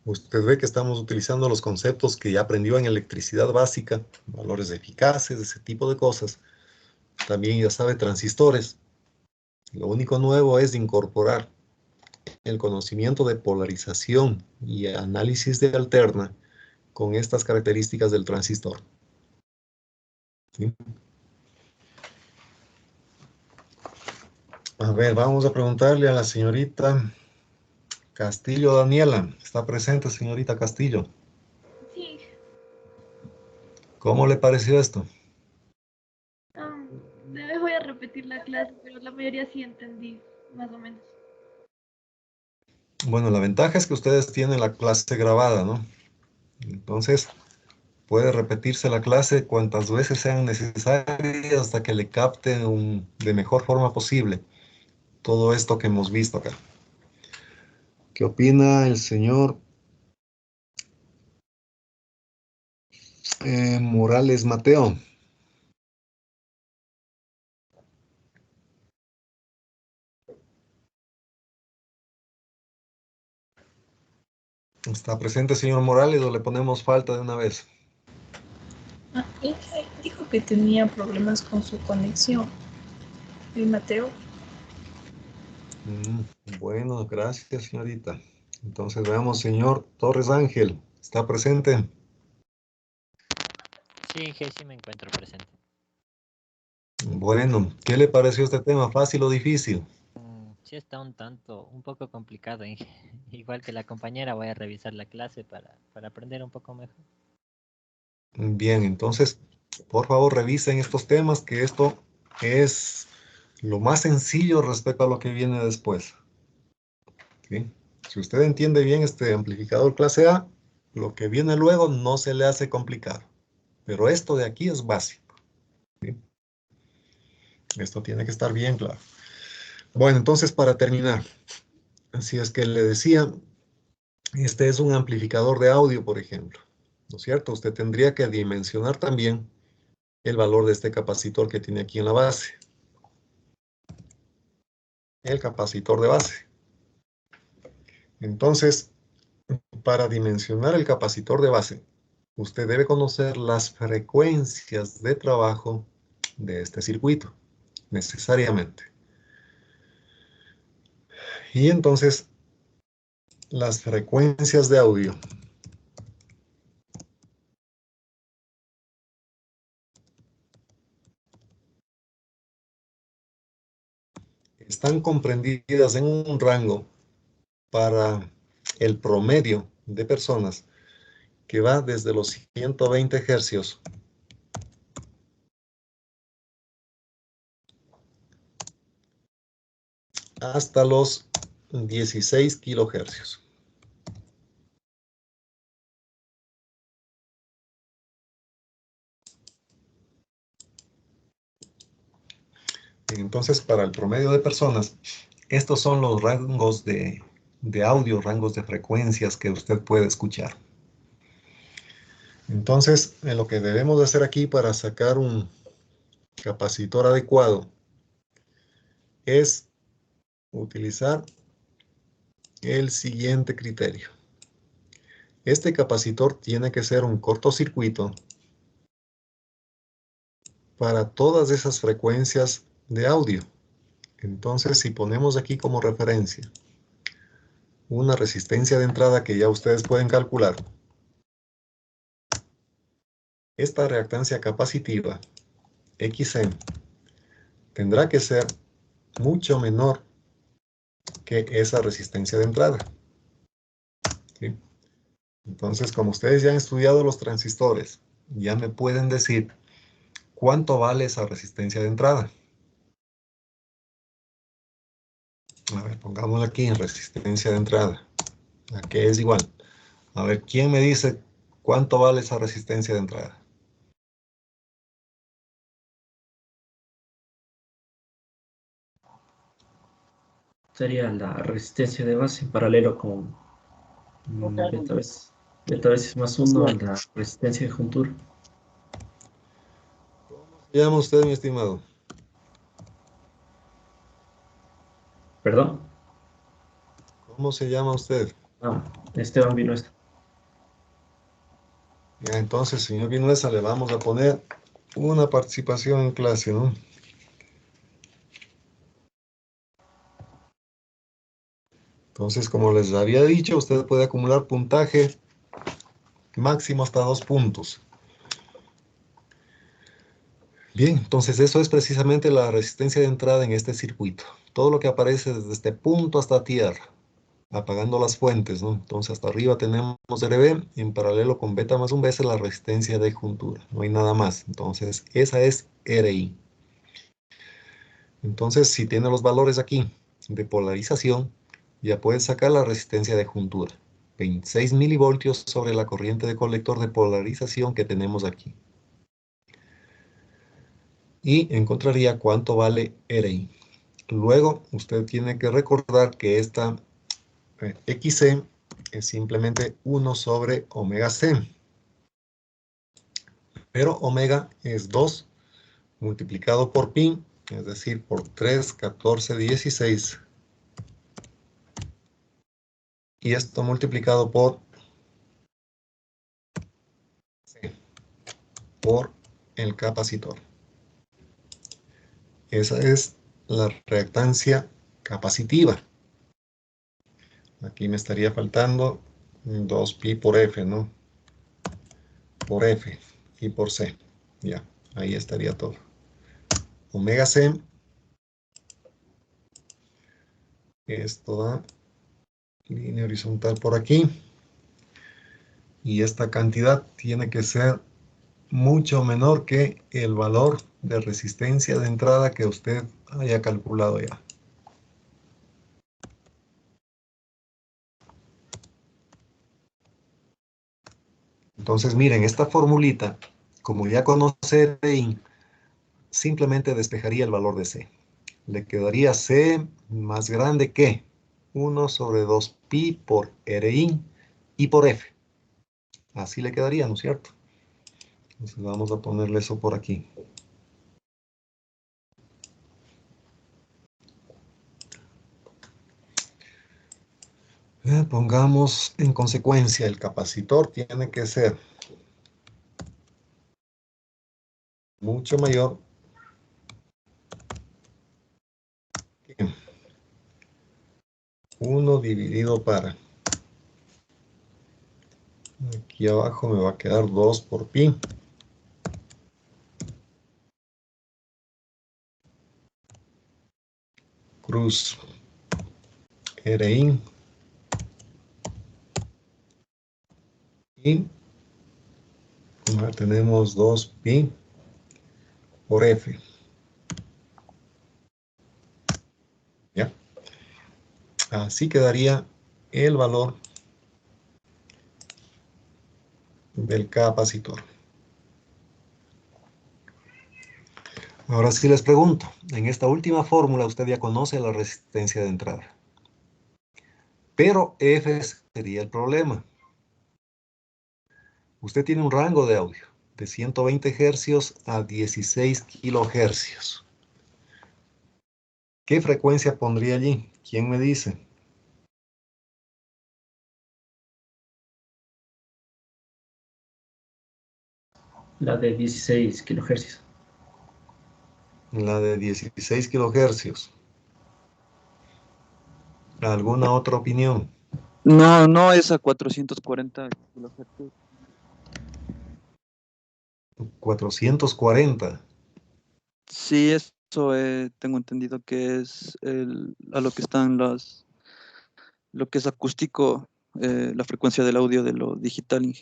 Usted ve que estamos utilizando los conceptos que ya aprendió en electricidad básica, valores eficaces, ese tipo de cosas. También ya sabe transistores. Lo único nuevo es incorporar el conocimiento de polarización y análisis de alterna con estas características del transistor. ¿Sí? A ver, vamos a preguntarle a la señorita Castillo Daniela. ¿Está presente, señorita Castillo? Sí, ¿Cómo le pareció esto? les voy a repetir la clase, pero la mayoría sí entendí, más o menos. Bueno, la ventaja es que ustedes tienen la clase grabada, ¿no? Entonces, puede repetirse la clase cuantas veces sean necesarias hasta que le capte de mejor forma posible todo esto que hemos visto acá. ¿Qué opina el señor Morales Mateo? ¿Está presente, señor Morales, o le ponemos falta de una vez? Dijo que tenía problemas con su conexión. ¿El Mateo? Bueno, gracias, señorita. Entonces veamos, señor Torres Ángel, ¿está presente? Sí, Inge, sí me encuentro presente. Bueno, ¿qué le pareció este tema? ¿Fácil o difícil? Sí está un poco complicado, Inge. Igual que la compañera, voy a revisar la clase para aprender un poco mejor. Bien, entonces, por favor, revisen estos temas, que esto es lo más sencillo respecto a lo que viene después. ¿Sí? Si usted entiende bien este amplificador clase A, lo que viene luego no se le hace complicado. Pero esto de aquí es básico. ¿Sí? Esto tiene que estar bien claro. Bueno, entonces para terminar, si es que le decía, este es un amplificador de audio, por ejemplo, ¿no es cierto? Usted tendría que dimensionar también el valor de este capacitor que tiene aquí en la base. El capacitor de base. Entonces, para dimensionar el capacitor de base, usted debe conocer las frecuencias de trabajo de este circuito, necesariamente. Y entonces, las frecuencias de audio están comprendidas en un rango para el promedio de personas que va desde los 120 hercios hasta los 16 kilohercios. Entonces, para el promedio de personas, estos son los rangos de audio, rangos de frecuencias que usted puede escuchar. Entonces, lo que debemos de hacer aquí para sacar un capacitor adecuado es utilizar el siguiente criterio. Este capacitor tiene que ser un cortocircuito para todas esas frecuencias de audio. Entonces, si ponemos aquí como referencia una resistencia de entrada que ya ustedes pueden calcular, esta reactancia capacitiva, XC, tendrá que ser mucho menor que esa resistencia de entrada. ¿Sí? Entonces, como ustedes ya han estudiado los transistores, ya me pueden decir cuánto vale esa resistencia de entrada. A ver, pongámosla aquí en resistencia de entrada. ¿A qué es igual? A ver, ¿quién me dice cuánto vale esa resistencia de entrada? Sería la resistencia de base en paralelo con beta veces más 1 a la resistencia de juntura. ¿Cómo se llama usted, mi estimado? ¿Perdón? ¿Cómo se llama usted? Esteban Vinuesa. Ya, entonces, señor Vinuesa, le vamos a poner una participación en clase, ¿no? Entonces, como les había dicho, usted puede acumular puntaje máximo hasta 2 puntos. Bien, entonces eso es precisamente la resistencia de entrada en este circuito. Todo lo que aparece desde este punto hasta tierra, apagando las fuentes, ¿no? Entonces hasta arriba tenemos RB, y en paralelo con beta más 1B es la resistencia de juntura. No hay nada más. Entonces esa es RI. Entonces si tiene los valores aquí de polarización, ya puede sacar la resistencia de juntura. 26 milivoltios sobre la corriente de colector de polarización que tenemos aquí. Y encontraría cuánto vale RI. Luego, usted tiene que recordar que esta XC es simplemente 1 sobre omega C. Pero omega es 2 multiplicado por pi, es decir, por 3, 14, 16. Y esto multiplicado por C, por el capacitor. Esa es la reactancia capacitiva. Aquí me estaría faltando 2pi por F, ¿no? Por F y por C. Ya, ahí estaría todo. Omega C. Esto da línea horizontal por aquí. Y esta cantidad tiene que ser mucho menor que el valor de resistencia de entrada que usted haya calculado ya. Entonces, miren, esta formulita, como ya conoce RI, simplemente despejaría el valor de C. Le quedaría C más grande que 1 sobre 2pi por RI y por F. Así le quedaría, ¿no es cierto? Entonces vamos a ponerle eso por aquí. Pongamos en consecuencia, el capacitor tiene que ser mucho mayor que 1 dividido para. Aquí abajo me va a quedar 2 por pi. Cruz RI. Y ahora tenemos 2pi por F. ¿Ya? Así quedaría el valor del capacitor. Ahora sí les pregunto, en esta última fórmula usted ya conoce la resistencia de entrada. Pero F sería el problema. Usted tiene un rango de audio de 120 Hz a 16 kHz. ¿Qué frecuencia pondría allí? ¿Quién me dice? La de 16 kHz. La de 16 kHz. ¿Alguna otra opinión? No, no es a 440 kHz. 440. Sí, eso tengo entendido que es a lo que están lo que es acústico, la frecuencia del audio de lo digital.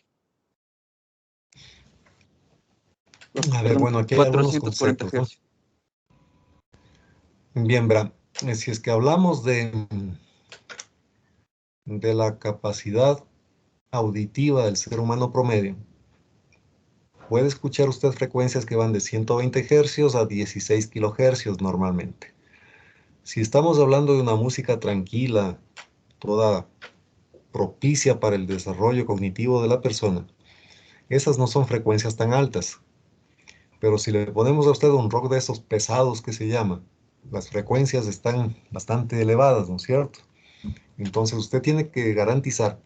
A ver, Perdón, bueno, aquí hay algunos 440 conceptos, ¿no? Hz. Bien, verá, si es que hablamos de la capacidad auditiva del ser humano promedio, puede escuchar usted frecuencias que van de 120 Hz a 16 kHz normalmente. Si estamos hablando de una música tranquila, toda propicia para el desarrollo cognitivo de la persona, esas no son frecuencias tan altas. Pero si le ponemos a usted un rock de esos pesados que se llama, las frecuencias están bastante elevadas, ¿no es cierto? Entonces usted tiene que garantizar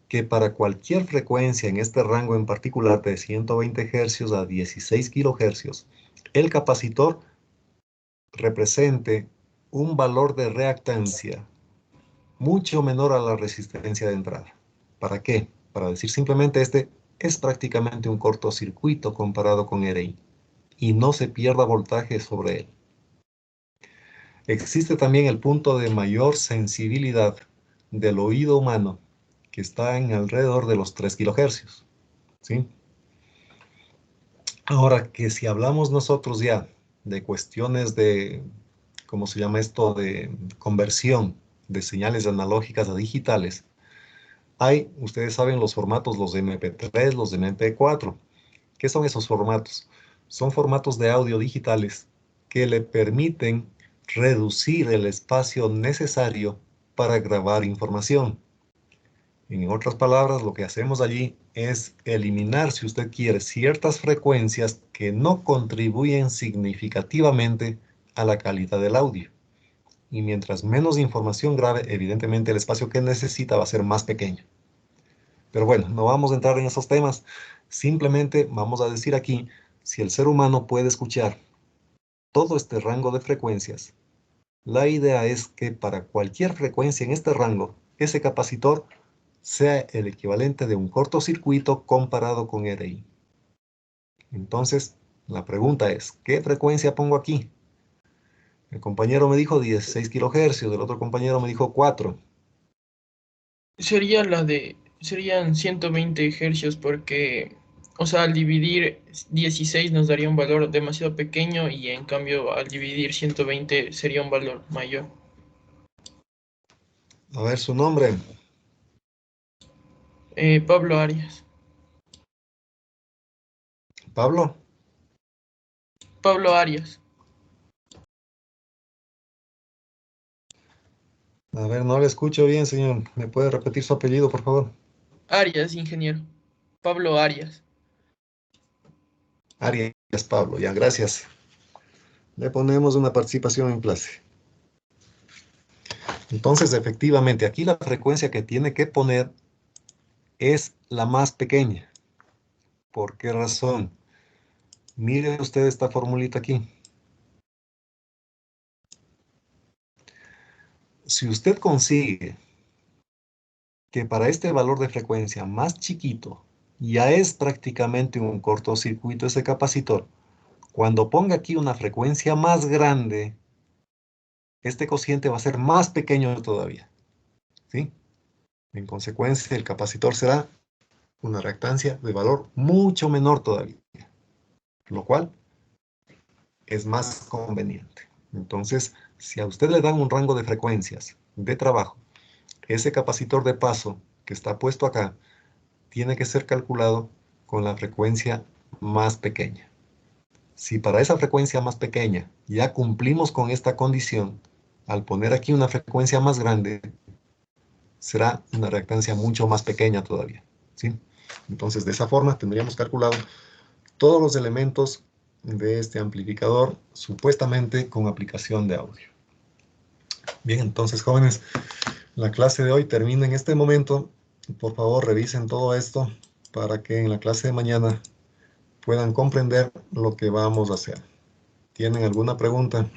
que para cualquier frecuencia en este rango en particular de 120 Hz a 16 kHz, el capacitor represente un valor de reactancia mucho menor a la resistencia de entrada. ¿Para qué? Para decir simplemente este es prácticamente un cortocircuito comparado con RI y no se pierda voltaje sobre él. Existe también el punto de mayor sensibilidad del oído humano, que está en alrededor de los 3 kHz. ¿Sí? Ahora que si hablamos nosotros ya de cuestiones de, ¿cómo se llama esto? De conversión de señales analógicas a digitales, hay, ustedes saben, los formatos, los de MP3, los de MP4. ¿Qué son esos formatos? Son formatos de audio digitales que le permiten reducir el espacio necesario para grabar información. En otras palabras, lo que hacemos allí es eliminar, si usted quiere, ciertas frecuencias que no contribuyen significativamente a la calidad del audio. Y mientras menos información grabe, evidentemente el espacio que necesita va a ser más pequeño. Pero bueno, no vamos a entrar en esos temas. Simplemente vamos a decir aquí, si el ser humano puede escuchar todo este rango de frecuencias, la idea es que para cualquier frecuencia en este rango, ese capacitor sea el equivalente de un cortocircuito comparado con RI. Entonces, la pregunta es, ¿qué frecuencia pongo aquí? El compañero me dijo 16 kHz, el otro compañero me dijo 4. Serían 120 Hz porque, o sea, al dividir 16 nos daría un valor demasiado pequeño y en cambio al dividir 120 sería un valor mayor. A ver su nombre. Pablo Arias. Pablo. Pablo Arias. A ver, no le escucho bien, señor. ¿Me puede repetir su apellido, por favor? Arias, ingeniero. Pablo Arias. Arias Pablo, ya, gracias. Le ponemos una participación en clase. Entonces, efectivamente, aquí la frecuencia que tiene que poner es la más pequeña. ¿Por qué razón? Mire usted esta formulita aquí. Si usted consigue que para este valor de frecuencia más chiquito ya es prácticamente un cortocircuito ese capacitor, cuando ponga aquí una frecuencia más grande, este cociente va a ser más pequeño todavía, ¿sí? En consecuencia, el capacitor será una reactancia de valor mucho menor todavía, lo cual es más conveniente. Entonces, si a usted le dan un rango de frecuencias de trabajo, ese capacitor de paso que está puesto acá tiene que ser calculado con la frecuencia más pequeña. Si para esa frecuencia más pequeña ya cumplimos con esta condición, al poner aquí una frecuencia más grande, será una reactancia mucho más pequeña todavía, ¿sí? Entonces, de esa forma tendríamos calculado todos los elementos de este amplificador, supuestamente con aplicación de audio. Bien, entonces, jóvenes, la clase de hoy termina en este momento. Por favor, revisen todo esto para que en la clase de mañana puedan comprender lo que vamos a hacer. ¿Tienen alguna pregunta?